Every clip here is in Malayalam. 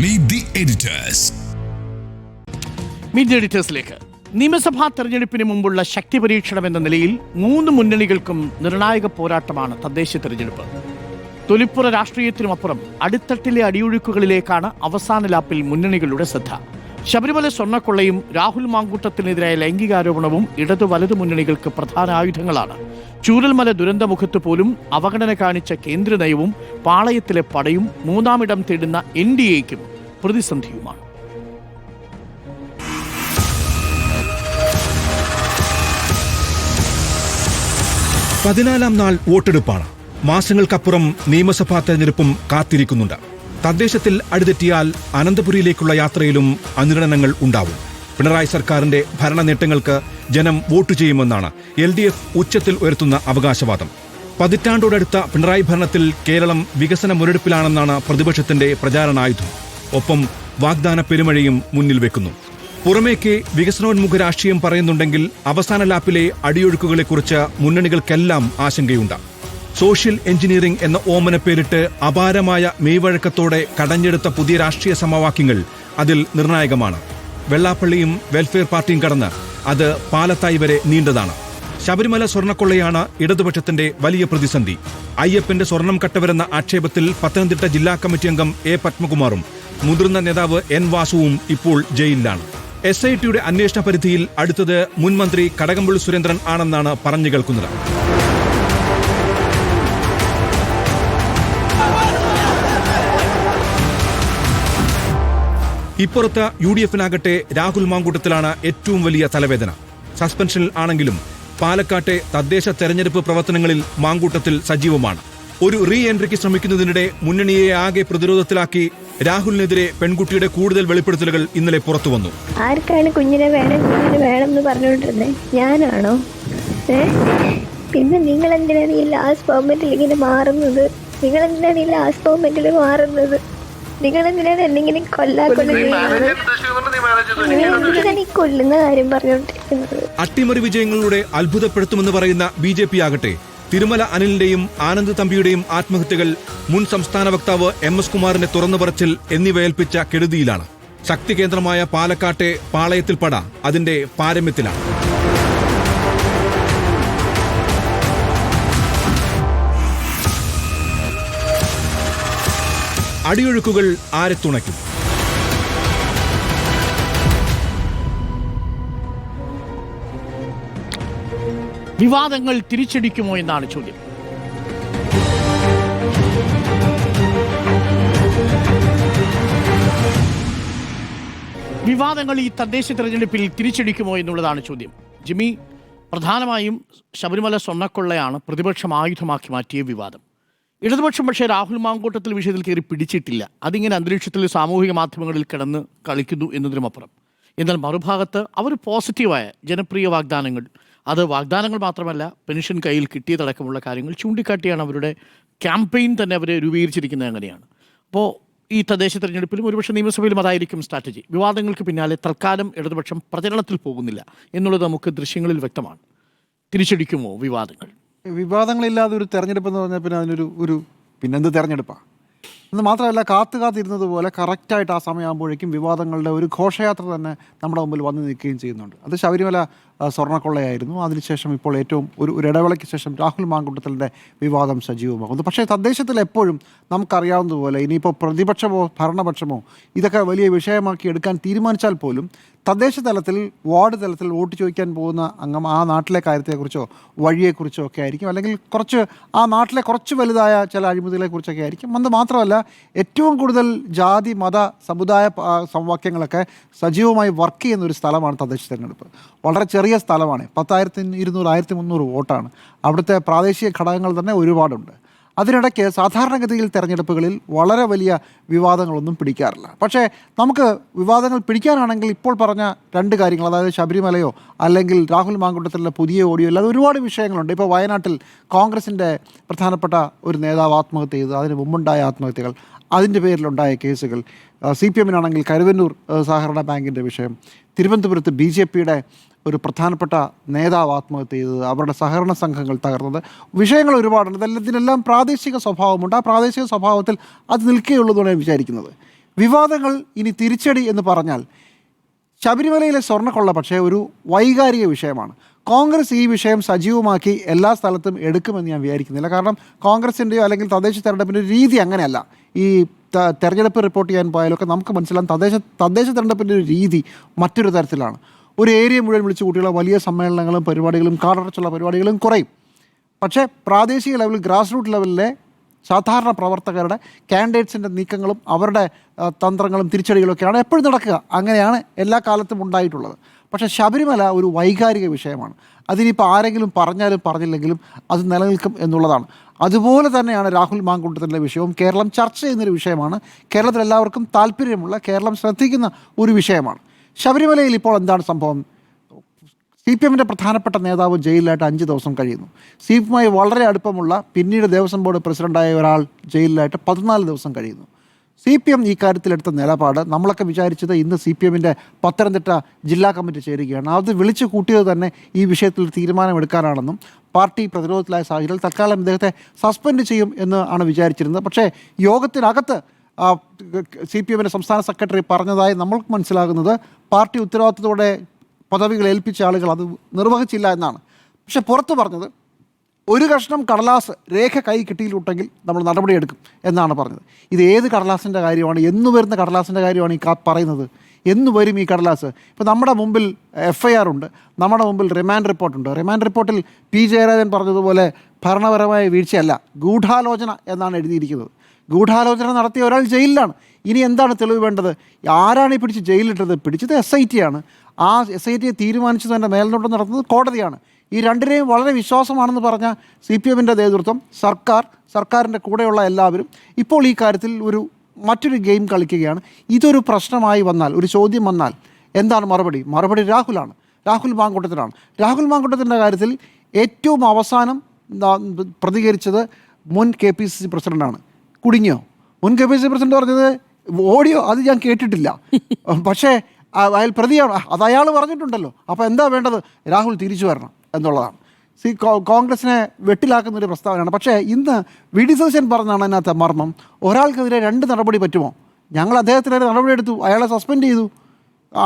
Meet the editors. Meet the എഡിറ്റേഴ്സിലേക്ക്. നിയമസഭാ തെരഞ്ഞെടുപ്പിന് മുമ്പുള്ള ശക്തി പരീക്ഷണം എന്ന നിലയിൽ 3 മുന്നണികൾക്കും നിർണായക പോരാട്ടമാണ് തദ്ദേശ തെരഞ്ഞെടുപ്പ്. തൊലിപ്പുറ രാഷ്ട്രീയത്തിനുമപ്പുറം അടിത്തട്ടിലെ അടിയൊഴുക്കുകളിലേക്കാണ് അവസാന ലാപ്പിൽ മുന്നണികളുടെ ശ്രദ്ധ. ശബരിമല സ്വർണ്ണക്കൊള്ളയും രാഹുൽ മാങ്കൂട്ടത്തിനെതിരായ ലൈംഗികാരോപണവും ഇടതു വലതു മുന്നണികൾക്ക് പ്രധാന ആയുധങ്ങളാണ്. ചൂരൽമല ദുരന്തമുഖത്ത് പോലും അവഗണന കാണിച്ച കേന്ദ്ര നയവും പാളയത്തിലെ പടയും മൂന്നാമിടം തേടുന്ന NDAയ്ക്കും പ്രതിസന്ധിയുമാണ്. പതിനാലാം നാൾ വോട്ടെടുപ്പാണ്. മാസങ്ങൾക്കപ്പുറം നിയമസഭാ തെരഞ്ഞെടുപ്പും കാത്തിരിക്കുന്നുണ്ട്. തദ്ദേശത്തിൽ അടിതെറ്റിയാൽ അനന്തപുരിയിലേക്കുള്ള യാത്രയിലും അനുരണനങ്ങൾ ഉണ്ടാവും. പിണറായി സർക്കാരിന്റെ ഭരണ നേട്ടങ്ങൾക്ക് ജനം വോട്ട് ചെയ്യുമെന്നാണ് LDF ഉച്ചത്തിൽ ഉയർത്തുന്ന അവകാശവാദം. പതിറ്റാണ്ടോടടുത്ത പിണറായി ഭരണത്തിൽ കേരളം വികസന മുരടിപ്പിലാണെന്നാണ് പ്രതിപക്ഷത്തിന്റെ പ്രചാരണായുധം. ഒപ്പം വാഗ്ദാന പെരുമഴയും മുന്നിൽ വെക്കുന്നു. പുറമേക്ക് വികസനോന്മുഖ രാഷ്ട്രീയം പറയുന്നുണ്ടെങ്കിൽ അവസാന ലാപ്പിലെ അടിയൊഴുക്കുകളെക്കുറിച്ച് മുന്നണികൾക്കെല്ലാം ആശങ്കയുണ്ട്. സോഷ്യൽ എഞ്ചിനീയറിംഗ് എന്ന ഓമന പേരിട്ട് അപാരമായ മെയ്വഴക്കത്തോടെ കടഞ്ഞെടുത്ത പുതിയ രാഷ്ട്രീയ സമവാക്യങ്ങൾ അതിൽ നിർണായകമാണ്. വെള്ളാപ്പള്ളിയും വെൽഫെയർ പാർട്ടിയും കടന്ന് അത് പാലത്തായി വരെ നീണ്ടതാണ്. ശബരിമല സ്വർണ്ണക്കൊള്ളയാണ് ഇടതുപക്ഷത്തിന്റെ വലിയ പ്രതിസന്ധി. അയ്യപ്പന്റെ സ്വർണം കട്ടവരെന്ന ആക്ഷേപത്തിൽ പത്തനംതിട്ട ജില്ലാ കമ്മിറ്റി അംഗം A. പത്മകുമാറും മുതിർന്ന നേതാവ് N. വാസുവും ഇപ്പോൾ ജയിലിലാണ്. SITയുടെ അന്വേഷണ പരിധിയിൽ അടുത്തത് മുൻ മന്ത്രി കടകംപള്ളി സുരേന്ദ്രൻ ആണെന്നാണ് പറഞ്ഞു കേൾക്കുന്നത്. ഇപ്പുറത്ത് UDFനാകട്ടെ രാഹുൽ മാങ്കൂട്ടത്തിലാണ് ഏറ്റവും വലിയ തലവേദന. സസ്പെൻഷനിൽ ആണെങ്കിലും പാലക്കാട്ടെ തദ്ദേശ തെരഞ്ഞെടുപ്പ് പ്രവർത്തനങ്ങളിൽ മാങ്കൂട്ടത്തിൽ സജീവമാണ്. ഒരു റീ എൻട്രിക്ക് ശ്രമിക്കുന്നതിനിടെ മുന്നണിയെ ആകെ പ്രതിരോധത്തിലാക്കി രാഹുലിനെതിരെ പെൺകുട്ടിയുടെ കൂടുതൽ വെളിപ്പെടുത്തലുകൾ ഇന്നലെ പുറത്തു വന്നു. ആർക്കാണ് കുഞ്ഞിനെ വേണം എന്ന് പറഞ്ഞുകൊണ്ടിരുന്നത്? ഞാനാണോ? പിന്നെ നിങ്ങൾ എന്തിനാണ് ഈ ലാസ്റ്റ് മൊമെന്റിൽ ഇങ്ങനെ മാറുന്നത്? നിങ്ങളെന്തിനാണ് എന്തെങ്കിലും കൊല്ലുന്ന കാര്യം പറഞ്ഞുകൊണ്ടിരിക്കുന്നത്? അട്ടിമറി വിജയങ്ങളുടെ അത്ഭുതപ്പെടുത്തുമെന്ന് പറയുന്ന BJP ആകട്ടെ തിരുമല അനിലിന്റെയും ആനന്ദ് തമ്പിയുടെയും ആത്മഹത്യകൾ, മുൻ സംസ്ഥാന വക്താവ് MS കുമാറിന്റെ തുറന്നു പറച്ചിൽ എന്നിവയേൽപ്പിച്ച കെടുതിയിലാണ്. ശക്തി കേന്ദ്രമായ പാലക്കാട്ടെ പാളയത്തിൽ പട അതിന്റെ പാരമ്യത്തിലാണ്. അടിയൊഴുക്കുകൾ ആരെ തുണയ്ക്കും? വിവാദങ്ങൾ തിരിച്ചടിക്കുമോ എന്നാണ് ചോദ്യം. വിവാദങ്ങൾ ഈ തദ്ദേശ തെരഞ്ഞെടുപ്പിൽ തിരിച്ചടിക്കുമോ എന്നുള്ളതാണ് ചോദ്യം. ജിമ്മി, പ്രധാനമായും ശബരിമല സ്വർണ്ണക്കൊള്ളയാണ് പ്രതിപക്ഷം ആയുധമാക്കി മാറ്റിയ വിവാദം. ഇടതുപക്ഷം പക്ഷേ രാഹുൽ മാങ്കൂട്ടത്തിൽ വിഷയത്തിൽ കയറി പിടിച്ചിട്ടില്ല. അതിങ്ങനെ അന്തരീക്ഷത്തിൽ സാമൂഹിക മാധ്യമങ്ങളിൽ കിടന്ന് കളിക്കുന്നു എന്നതിനുമപ്പുറം. എന്നാൽ മറുഭാഗത്ത് അവർ പോസിറ്റീവായ ജനപ്രിയ വാഗ്ദാനങ്ങൾ, അത് വാഗ്ദാനങ്ങൾ മാത്രമല്ല, പെൻഷൻ കയ്യിൽ കിട്ടിയതടക്കമുള്ള കാര്യങ്ങൾ ചൂണ്ടിക്കാട്ടിയാണ് അവരുടെ ക്യാമ്പയിൻ തന്നെ അവർ രൂപീകരിച്ചിരിക്കുന്നത്. അങ്ങനെയാണ്. അപ്പോൾ ഈ തദ്ദേശ തെരഞ്ഞെടുപ്പിലും ഒരുപക്ഷെ നിയമസഭയിലും അതായിരിക്കും സ്ട്രാറ്റജി. വിവാദങ്ങൾക്ക് പിന്നാലെ തൽക്കാലം ഇടതുപക്ഷം പ്രചരണത്തിൽ പോകുന്നില്ല എന്നുള്ളത് നമുക്ക് ദൃശ്യങ്ങളിൽ വ്യക്തമാണ്. തിരിച്ചടിക്കുമോ വിവാദങ്ങൾ? വിവാദങ്ങളില്ലാതെ ഒരു തെരഞ്ഞെടുപ്പ് എന്ന് പറഞ്ഞാൽ പിന്നെ അതിനൊരു പിന്നെന്ത് തെരഞ്ഞെടുപ്പാണ് എന്ന് മാത്രമല്ല, കാത്തിരുന്നത് പോലെ കറക്റ്റായിട്ട് ആ സമയമാകുമ്പോഴേക്കും വിവാദങ്ങളുടെ ഒരു ഘോഷയാത്ര തന്നെ നമ്മുടെ മുമ്പിൽ വന്നു നിൽക്കുകയും ചെയ്യുന്നുണ്ട്. അത് ശബരിമല സ്വർണ്ണക്കൊള്ളയായിരുന്നു. അതിനുശേഷം ഇപ്പോൾ ഏറ്റവും ഒരു ഇടവേളയ്ക്ക് ശേഷം രാഹുൽ മാങ്കൂട്ടത്തിൻ്റെ വിവാദം സജീവമാകുന്നു. പക്ഷേ തദ്ദേശത്തിൽ എപ്പോഴും നമുക്കറിയാവുന്നതുപോലെ ഇനിയിപ്പോൾ പ്രതിപക്ഷമോ ഭരണപക്ഷമോ ഇതൊക്കെ വലിയ വിഷയമാക്കി എടുക്കാൻ തീരുമാനിച്ചാൽ പോലും തദ്ദേശ തലത്തിൽ, വാർഡ് തലത്തിൽ വോട്ട് ചോദിക്കാൻ പോകുന്ന അംഗം ആ നാട്ടിലെ കാര്യത്തെക്കുറിച്ചോ വഴിയെക്കുറിച്ചോ ഒക്കെ ആയിരിക്കും, അല്ലെങ്കിൽ ആ നാട്ടിലെ കുറച്ച് വലുതായ ചില അഴിമതികളെക്കുറിച്ചൊക്കെ ആയിരിക്കും. അത് മാത്രമല്ല, ഏറ്റവും കൂടുതൽ ജാതി മത സമുദായ സമവാക്യങ്ങളൊക്കെ സജീവമായി വർക്ക് ചെയ്യുന്ന ഒരു സ്ഥലമാണ് തദ്ദേശ തെരഞ്ഞെടുപ്പ്. വളരെ ചെറിയ സ്ഥലമാണ്. 10,200 1300 വോട്ടാണ്. അവിടുത്തെ പ്രാദേശിക ഘടകങ്ങൾ തന്നെ ഒരുപാടുണ്ട്. അതിനിടയ്ക്ക് സാധാരണഗതിയിൽ തെരഞ്ഞെടുപ്പുകളിൽ വളരെ വലിയ വിവാദങ്ങളൊന്നും പിടിക്കാറില്ല. പക്ഷേ നമുക്ക് വിവാദങ്ങൾ പിടിക്കാനാണെങ്കിൽ ഇപ്പോൾ പറഞ്ഞ 2 കാര്യങ്ങൾ, അതായത് ശബരിമലയോ അല്ലെങ്കിൽ രാഹുൽ മാങ്കൂട്ടത്തിലുള്ള പുതിയ ഓഡിയോ, അല്ലാതെ ഒരുപാട് വിഷയങ്ങളുണ്ട്. ഇപ്പോൾ വയനാട്ടിൽ കോൺഗ്രസിൻ്റെ പ്രധാനപ്പെട്ട ഒരു നേതാവ് ആത്മഹത്യ ചെയ്തു, അതിന് മുമ്പുണ്ടായ ആത്മഹത്യകൾ, അതിൻ്റെ പേരിലുണ്ടായ കേസുകൾ, CPMനാണെങ്കിൽ കരുവന്നൂർ സഹകരണ ബാങ്കിൻ്റെ വിഷയം, തിരുവനന്തപുരത്ത് BJPയുടെ ഒരു പ്രധാനപ്പെട്ട നേതാവ് ആത്മഹത്യ ചെയ്തത്, അവരുടെ സഹകരണ സംഘങ്ങൾ തകർന്നത്, വിഷയങ്ങൾ ഒരുപാടുണ്ട്. ഇതിനെല്ലാം പ്രാദേശിക സ്വഭാവമുണ്ട്. ആ പ്രാദേശിക സ്വഭാവത്തിൽ അത് നിൽക്കുകയുള്ളൂ എന്നാണ് ഞാൻ വിചാരിക്കുന്നത്. വിവാദങ്ങൾ ഇനി തിരിച്ചടി എന്ന് പറഞ്ഞാൽ ശബരിമലയിലെ സ്വർണ്ണക്കൊള്ള പക്ഷേ ഒരു വൈകാരിക വിഷയമാണ്. കോൺഗ്രസ് ഈ വിഷയം സജീവമാക്കി എല്ലാ സ്ഥലത്തും എടുക്കുമെന്ന് ഞാൻ വിചാരിക്കുന്നില്ല. കാരണം കോൺഗ്രസിൻ്റെയോ അല്ലെങ്കിൽ തദ്ദേശ തെരഞ്ഞെടുപ്പിൻ്റെ രീതി അങ്ങനെയല്ല. ഈ തെരഞ്ഞെടുപ്പ് റിപ്പോർട്ട് ചെയ്യാൻ പോയാലൊക്കെ നമുക്ക് മനസ്സിലാകും തദ്ദേശ തെരഞ്ഞെടുപ്പിൻ്റെ ഒരു രീതി മറ്റൊരു തരത്തിലാണ്. ഒരു ഏരിയ മുഴുവൻ വിളിച്ചു കൂട്ടിയുള്ള വലിയ സമ്മേളനങ്ങളും പരിപാടികളും കാടടച്ചുള്ള പരിപാടികളും കുറയും. പക്ഷേ പ്രാദേശിക ലെവലിൽ ഗ്രാസ് റൂട്ട് ലെവലിലെ സാധാരണ പ്രവർത്തകരുടെ കാൻഡിഡേറ്റ്സിൻ്റെ നീക്കങ്ങളും അവരുടെ തന്ത്രങ്ങളും തിരിച്ചടികളൊക്കെയാണ് എപ്പോഴും നടക്കുക. അങ്ങനെയാണ് എല്ലാ കാലത്തും ഉണ്ടായിട്ടുള്ളത്. പക്ഷേ ശബരിമല ഒരു വൈകാരിക വിഷയമാണ്. അതിനിപ്പോൾ ആരെങ്കിലും പറഞ്ഞാലും പറഞ്ഞില്ലെങ്കിലും അത് നിലനിൽക്കും എന്നുള്ളതാണ്. അതുപോലെ തന്നെയാണ് രാഹുൽ മാങ്കൂട്ടത്തിൻ്റെ വിഷയവും. കേരളം ചർച്ച ചെയ്യുന്നൊരു വിഷയമാണ്. കേരളത്തിൽ എല്ലാവർക്കും താല്പര്യമുള്ള, കേരളം ശ്രദ്ധിക്കുന്ന ഒരു വിഷയമാണ്. ശബരിമലയിൽ ഇപ്പോൾ എന്താണ് സംഭവം? CPM പ്രധാനപ്പെട്ട നേതാവ് ജയിലിലായിട്ട് 5 ദിവസം കഴിയുന്നു. CPM വളരെ അടുപ്പമുള്ള, പിന്നീട് ദേവസ്വം ബോർഡ് പ്രസിഡൻ്റായ ഒരാൾ ജയിലിലായിട്ട് 14 ദിവസം കഴിയുന്നു. CPM ഈ കാര്യത്തിലെടുത്ത നിലപാട് നമ്മളൊക്കെ വിചാരിച്ചത് ഇന്ന് CPM പത്തനംതിട്ട ജില്ലാ കമ്മിറ്റി ചേരുകയാണ്. അത് വിളിച്ചു കൂട്ടിയത് തന്നെ ഈ വിഷയത്തിൽ തീരുമാനമെടുക്കാനാണെന്നും പാർട്ടി പ്രതിരോധത്തിലായ സാഹചര്യത്തിൽ തൽക്കാലം ഇദ്ദേഹത്തെ സസ്പെൻഡ് ചെയ്യും എന്ന് ആണ് വിചാരിച്ചിരുന്നത്. പക്ഷേ യോഗത്തിനകത്ത് CPM സംസ്ഥാന സെക്രട്ടറി പറഞ്ഞതായി നമ്മൾക്ക് മനസ്സിലാകുന്നത് പാർട്ടി ഉത്തരവാദിത്തത്തോടെ പദവികൾ ഏൽപ്പിച്ച ആളുകൾ അത് നിർവഹിച്ചില്ല എന്നാണ്. പക്ഷെ പുറത്ത് പറഞ്ഞത് ഒരു കഷ്ണം കടലാസ് രേഖ കൈ കിട്ടിയിട്ടുണ്ടെങ്കിൽ നമ്മൾ നടപടിയെടുക്കും എന്നാണ് പറഞ്ഞത്. ഇത് ഏത് കടലാസിൻ്റെ കാര്യമാണ്? എന്ന് വരുന്ന കടലാസിൻ്റെ കാര്യമാണ് ഈ പറയുന്നത്? എന്ന് വരും ഈ കടലാസ്? ഇപ്പോൾ നമ്മുടെ മുമ്പിൽ FIR ഉണ്ട്, നമ്മുടെ മുമ്പിൽ റിമാൻഡ് റിപ്പോർട്ടുണ്ട്. റിമാൻഡ് റിപ്പോർട്ടിൽ P. ജയരാജൻ പറഞ്ഞതുപോലെ ഭരണപരമായ വീഴ്ചയല്ല, ഗൂഢാലോചന എന്നാണ് എഴുതിയിരിക്കുന്നത്. ഗൂഢാലോചന നടത്തിയ ഒരാൾ ജയിലിലാണ്. ഇനി എന്താണ് തെളിവ് വേണ്ടത്? ആരാണ് ഈ പിടിച്ച് ജയിലിലിട്ടത്? പിടിച്ചത് SIT ആണ്. ആ SIT തീരുമാനിച്ചതിൻ്റെ മേൽനോട്ടം നടത്തുന്നത് കോടതിയാണ്. ഈ രണ്ടിനെയും വളരെ വിശ്വാസമാണെന്ന് പറഞ്ഞ CPM നേതൃത്വം, സർക്കാരിൻ്റെ കൂടെയുള്ള എല്ലാവരും ഇപ്പോൾ ഈ കാര്യത്തിൽ മറ്റൊരു ഗെയിം കളിക്കുകയാണ്. ഇതൊരു പ്രശ്നമായി വന്നാൽ, ഒരു ചോദ്യം വന്നാൽ എന്താണ് മറുപടി രാഹുലാണ്, രാഹുൽ മാങ്കൂട്ടത്തിനാണ്. രാഹുൽ മാങ്കൂട്ടത്തിൻ്റെ കാര്യത്തിൽ ഏറ്റവും അവസാനം പ്രതികരിച്ചത് മുൻ KPCC പ്രസിഡൻ്റാണ്. കുടുങ്ങിയോ? മുൻ KPCC പ്രസിഡന്റ് പറഞ്ഞത് ഓഡിയോ അത് ഞാൻ കേട്ടിട്ടില്ല, പക്ഷേ അയാൾ പ്രതിയാണ്, അത് അയാൾ പറഞ്ഞിട്ടുണ്ടല്ലോ. അപ്പോൾ എന്താ വേണ്ടത്? രാഹുൽ തിരിച്ചു വരണം എന്നുള്ളതാണ്. കോൺഗ്രസിനെ വെട്ടിലാക്കുന്ന ഒരു പ്രസ്താവനയാണ്. പക്ഷേ ഇന്ന് VD സതീശൻ പറഞ്ഞാണ് അതിനകത്ത് മർമ്മം. ഒരാൾക്കെതിരെ 2 നടപടി പറ്റുമോ? ഞങ്ങൾ അദ്ദേഹത്തിനെതിരെ നടപടിയെടുത്തു, അയാളെ സസ്പെൻഡ് ചെയ്തു.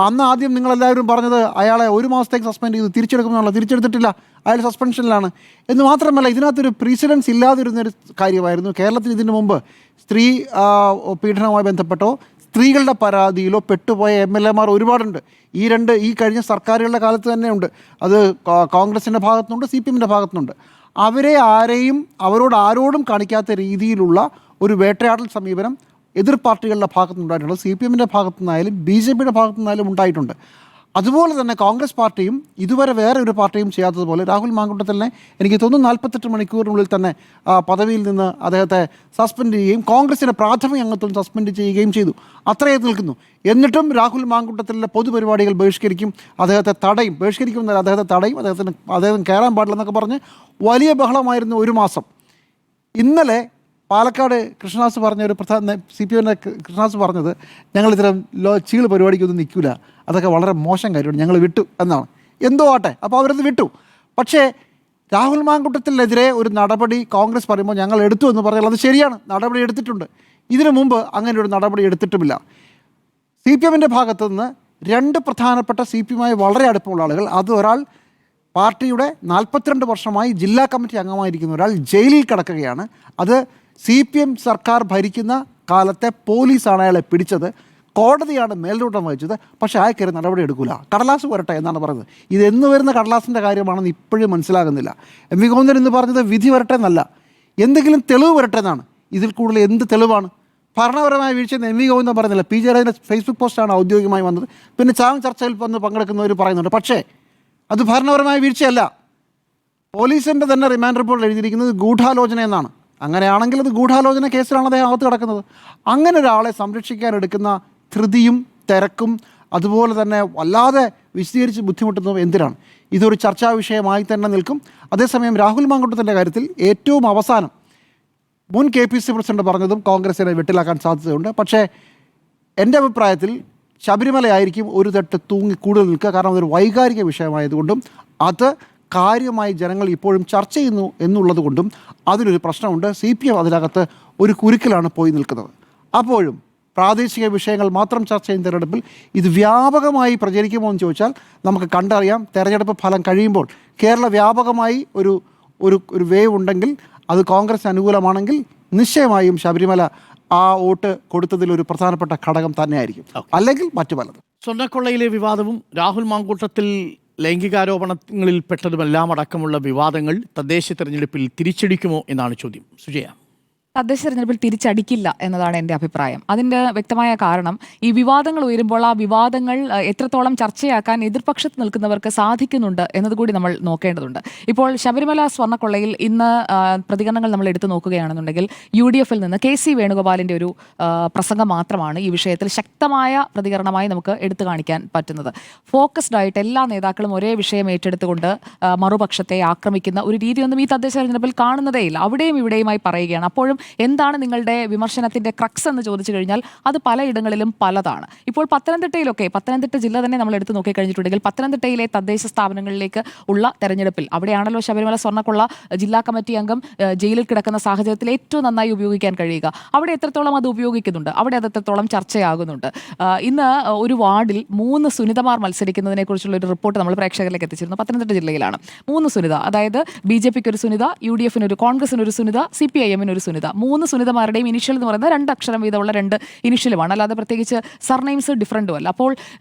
അന്ന് ആദ്യം നിങ്ങളെല്ലാവരും പറഞ്ഞത് അയാളെ 1 മാസത്തേക്ക് സസ്പെൻഡ് ചെയ്തു, തിരിച്ചെടുക്കുമെന്നുള്ള, തിരിച്ചെടുത്തിട്ടില്ല, അയാൾ സസ്പെൻഷനിലാണ്. എന്ന് മാത്രമല്ല ഇതിനകത്തൊരു പ്രീസിഡൻസ് ഇല്ലാതിരുന്നൊരു കാര്യമായിരുന്നു. കേരളത്തിൽ ഇതിനു മുമ്പ് സ്ത്രീ പീഡനവുമായി ബന്ധപ്പെട്ടോ സ്ത്രീകളുടെ പരാതിയിലോ പെട്ടുപോയ MLAമാർ ഒരുപാടുണ്ട്. ഈ കഴിഞ്ഞ സർക്കാരുകളുടെ കാലത്ത് തന്നെ ഉണ്ട്. അത് കോൺഗ്രസിൻ്റെ ഭാഗത്തുനിന്നുണ്ട്, CPM ഭാഗത്തുനിന്നുണ്ട്. അവരോട് ആരോടും കാണിക്കാത്ത രീതിയിലുള്ള ഒരു വേട്ടയാടൽ സമീപനം എതിർ പാർട്ടികളുടെ ഭാഗത്തുനിന്നുണ്ടായിട്ടുണ്ട്. CPM ഭാഗത്തുനിന്നായാലും BJP ഭാഗത്തുനിന്നായാലും ഉണ്ടായിട്ടുണ്ട്. അതുപോലെ തന്നെ കോൺഗ്രസ് പാർട്ടിയും ഇതുവരെ വേറെ ഒരു പാർട്ടിയും ചെയ്യാത്തതുപോലെ രാഹുൽ മാങ്കൂട്ടത്തിലിനെ എനിക്ക് തോന്നുന്നു 48 മണിക്കൂറിനുള്ളിൽ തന്നെ പദവിയിൽ നിന്ന് അദ്ദേഹത്തെ സസ്പെൻഡ് ചെയ്യുകയും കോൺഗ്രസിൻ്റെ പ്രാഥമിക അംഗത്വം സസ്പെൻഡ് ചെയ്യുകയും ചെയ്തു. അത്രയും നിൽക്കുന്നു. എന്നിട്ടും രാഹുൽ മാങ്കൂട്ടത്തിലെ പൊതുപരിപാടികൾ ബഹിഷ്കരിക്കും, അദ്ദേഹത്തെ തടയും, അദ്ദേഹം കയറാൻ പാടില്ലെന്നൊക്കെ പറഞ്ഞ് വലിയ ബഹളമായിരുന്നു 1 മാസം. ഇന്നലെ പാലക്കാട് കൃഷ്ണദാസ് പറഞ്ഞ ഒരു പ്രധാന CPM കൃഷ്ണദാസ് പറഞ്ഞത് ഞങ്ങളിത്തരം ചീള് പരിപാടിക്കൊന്നും നിൽക്കില്ല, അതൊക്കെ വളരെ മോശം കാര്യമാണ്, ഞങ്ങൾ വിട്ടു എന്നാണ്. എന്തോ ആട്ടെ, അപ്പോൾ അവരത് വിട്ടു. പക്ഷേ രാഹുൽ മാങ്കൂട്ടത്തിനെതിരെ ഒരു നടപടി കോൺഗ്രസ് പറയുമ്പോൾ ഞങ്ങൾ എടുത്തു എന്ന് പറഞ്ഞാൽ അത് ശരിയാണ്, നടപടി എടുത്തിട്ടുണ്ട്. ഇതിനു മുമ്പ് അങ്ങനെ ഒരു നടപടി എടുത്തിട്ടുമില്ല. CPM ഭാഗത്തു നിന്ന് 2 പ്രധാനപ്പെട്ട CPM വളരെ അടുപ്പമുള്ള ആളുകൾ, അത് ഒരാൾ പാർട്ടിയുടെ 42 വർഷമായി ജില്ലാ കമ്മിറ്റി അംഗമായിരിക്കുന്ന ഒരാൾ ജയിലിൽ കിടക്കുകയാണ്. അത് CPM സർക്കാർ ഭരിക്കുന്ന കാലത്തെ പോലീസാണ് അയാളെ പിടിച്ചത്, കോടതിയാണ് മേൽനോട്ടം വഹിച്ചത്. പക്ഷേ അയാൾക്കെതിരെ നടപടി എടുക്കില്ല, കടലാസ് വരട്ടെ എന്നാണ് പറയുന്നത്. ഇത് എന്ന് വരുന്ന കടലാസിൻ്റെ കാര്യമാണെന്ന് ഇപ്പോഴും മനസ്സിലാകുന്നില്ല. MV ഗോവിന്ദൻ എന്ന് പറഞ്ഞത് വിധി വരട്ടെ എന്നല്ല, എന്തെങ്കിലും തെളിവ് വരട്ടെ എന്നാണ്. ഇതിൽ കൂടുതൽ എന്ത് തെളിവാണ്? ഭരണപരമായ വീഴ്ചയെന്ന് MV ഗോവിന്ദൻ പറയുന്നില്ല. P. ജയരാജൻ്റെ ഫേസ്ബുക്ക് പോസ്റ്റാണ് ഔദ്യോഗികമായി വന്നത്. പിന്നെ ചർച്ചയിൽ വന്ന് പങ്കെടുക്കുന്നവർ പറയുന്നുണ്ട്. പക്ഷേ അത് ഭരണപരമായ വീഴ്ചയല്ല. പോലീസിൻ്റെ തന്നെ റിമാൻഡ് റിപ്പോർട്ടിൽ എഴുതിയിരിക്കുന്നത് ഗൂഢാലോചന എന്നാണ്. അങ്ങനെയാണെങ്കിൽ അത് ഗൂഢാലോചന കേസിലാണ് അദ്ദേഹം അകത്ത് കിടക്കുന്നത്. അങ്ങനെ ഒരാളെ സംരക്ഷിക്കാൻ എടുക്കുന്ന ധൃതിയും തിരക്കും അതുപോലെ തന്നെ വല്ലാതെ വിശദീകരിച്ച് ബുദ്ധിമുട്ടുന്നതും എന്തിനാണ്? ഇതൊരു ചർച്ചാ വിഷയമായി തന്നെ നിൽക്കും. അതേസമയം രാഹുൽ മാങ്കൂട്ടത്തിൻ്റെ കാര്യത്തിൽ ഏറ്റവും അവസാനം മുൻ KPCC പ്രസിഡന്റ് പറഞ്ഞതും കോൺഗ്രസിനെ വെട്ടിലാക്കാൻ സാധ്യതയുണ്ട്. പക്ഷേ എൻ്റെ അഭിപ്രായത്തിൽ ശബരിമലയായിരിക്കും ഒരു തട്ട് കൂടുതൽ നിൽക്കുക. കാരണം അതൊരു വൈകാരിക വിഷയമായതുകൊണ്ടും അത് കാര്യമായി ജനങ്ങൾ ഇപ്പോഴും ചർച്ച ചെയ്യുന്നു എന്നുള്ളത് കൊണ്ടും അതിലൊരു പ്രശ്നമുണ്ട്. CPM അതിനകത്ത് ഒരു കുരുക്കിലാണ് പോയി നിൽക്കുന്നത്. അപ്പോഴും പ്രാദേശിക വിഷയങ്ങൾ മാത്രം ചർച്ച ചെയ്യുന്ന തെരഞ്ഞെടുപ്പിൽ ഇത് വ്യാപകമായി പ്രചരിക്കുമോ എന്ന് ചോദിച്ചാൽ നമുക്ക് കണ്ടറിയാം. തെരഞ്ഞെടുപ്പ് ഫലം കഴിയുമ്പോൾ കേരള വ്യാപകമായി ഒരു വേവ് ഉണ്ടെങ്കിൽ, അത് കോൺഗ്രസ് അനുകൂലമാണെങ്കിൽ നിശ്ചയമായും ശബരിമല ആ വോട്ട് കൊടുത്തതിൽ ഒരു പ്രധാനപ്പെട്ട ഘടകം തന്നെയായിരിക്കും, അല്ലെങ്കിൽ മറ്റു പലതും. സ്വർണ്ണക്കൊള്ളയിലെ വിവാദവും രാഹുൽ മാങ്കൂട്ടത്തിൽ ലൈംഗികാരോപണങ്ങളിൽ പെട്ടതുമെല്ലാം അടക്കമുള്ള വിവാദങ്ങൾ തദ്ദേശ തെരഞ്ഞെടുപ്പിൽ തിരിച്ചടിക്കുമോ എന്നാണ് ചോദ്യം. സുജയ. തദ്ദേശ തെരഞ്ഞെടുപ്പിൽ തിരിച്ചടിക്കില്ല എന്നതാണ് എൻ്റെ അഭിപ്രായം. അതിൻ്റെ വ്യക്തമായ കാരണം, ഈ വിവാദങ്ങൾ ഉയരുമ്പോൾ ആ വിവാദങ്ങൾ എത്രത്തോളം ചർച്ചയാക്കാൻ എതിർപക്ഷത്ത് നിൽക്കുന്നവർക്ക് സാധിക്കുന്നുണ്ട് എന്നതുകൂടി നമ്മൾ നോക്കേണ്ടതുണ്ട്. ഇപ്പോൾ ശബരിമല സ്വർണ്ണക്കൊള്ളയിൽ ഇന്ന് പ്രതികരണങ്ങൾ നമ്മൾ എടുത്തു നോക്കുകയാണെന്നുണ്ടെങ്കിൽ UDF-ൽ നിന്ന് KC വേണുഗോപാലിൻ്റെ ഒരു പ്രസംഗം മാത്രമാണ് ഈ വിഷയത്തിൽ ശക്തമായ പ്രതികരണമായി നമുക്ക് എടുത്തു കാണിക്കാൻ പറ്റുന്നത്. ഫോക്കസ്ഡ് ആയിട്ട് എല്ലാ നേതാക്കളും ഒരേ വിഷയം ഏറ്റെടുത്തുകൊണ്ട് മറുപക്ഷത്തെ ആക്രമിക്കുന്ന ഒരു രീതിയൊന്നും ഈ തദ്ദേശ തെരഞ്ഞെടുപ്പിൽ കാണുന്നതേയില്ല. അവിടെയും ഇവിടെയുമായി പറയുകയാണ്. അപ്പോഴും എന്താണ് നിങ്ങളുടെ വിമർശനത്തിന്റെ ക്രക്സ് എന്ന് ചോദിച്ചു കഴിഞ്ഞാൽ അത് പലയിടങ്ങളിലും പലതാണ്. ഇപ്പോൾ പത്തനംതിട്ട ജില്ല തന്നെ നമ്മൾ എടുത്ത് നോക്കിക്കഴിഞ്ഞിട്ടുണ്ടെങ്കിൽ പത്തനംതിട്ടയിലെ തദ്ദേശ സ്ഥാപനങ്ങളിലേക്ക് ഉള്ള തെരഞ്ഞെടുപ്പിൽ അവിടെയാണല്ലോ ശബരിമല സ്വർണ്ണക്കൊള്ള ജില്ലാ കമ്മിറ്റി അംഗം ജയിലിൽ കിടക്കുന്ന സാഹചര്യത്തിൽ ഏറ്റവും നന്നായി ഉപയോഗിക്കാൻ കഴിയുക. അവിടെ എത്രത്തോളം അത് ഉപയോഗിക്കുന്നുണ്ട്, അവിടെ അത് എത്രത്തോളം ചർച്ചയാകുന്നുണ്ട്. ഇന്ന് ഒരു വാർഡിൽ 3 സുനിതമാർ മത്സരിക്കുന്നതിനെ കുറിച്ചുള്ള ഒരു റിപ്പോർട്ട് നമ്മൾ പ്രേക്ഷകരിലേക്ക് എത്തിച്ചിരുന്നു. പത്തനംതിട്ട ജില്ലയിലാണ് 3 സുനിത, അതായത് BJP-ക്ക് ഒരു സുനിത, UDF-ന് ഒരു, കോൺഗ്രസിന് ഒരു സുനിത, CPIM-ന് ഒരു സുനിത. 3 സുനിതമാരുടെയും ഇനിഷ്യൽ എന്ന് പറയുന്നത് 2 അക്ഷരം വീതമുള്ള 2 ഇനിഷ്യലുമാണ്, അല്ലാതെ പ്രത്യേകിച്ച് സർനെയിംസ് ഡിഫറൻറ്റും അല്ല. അപ്പോൾ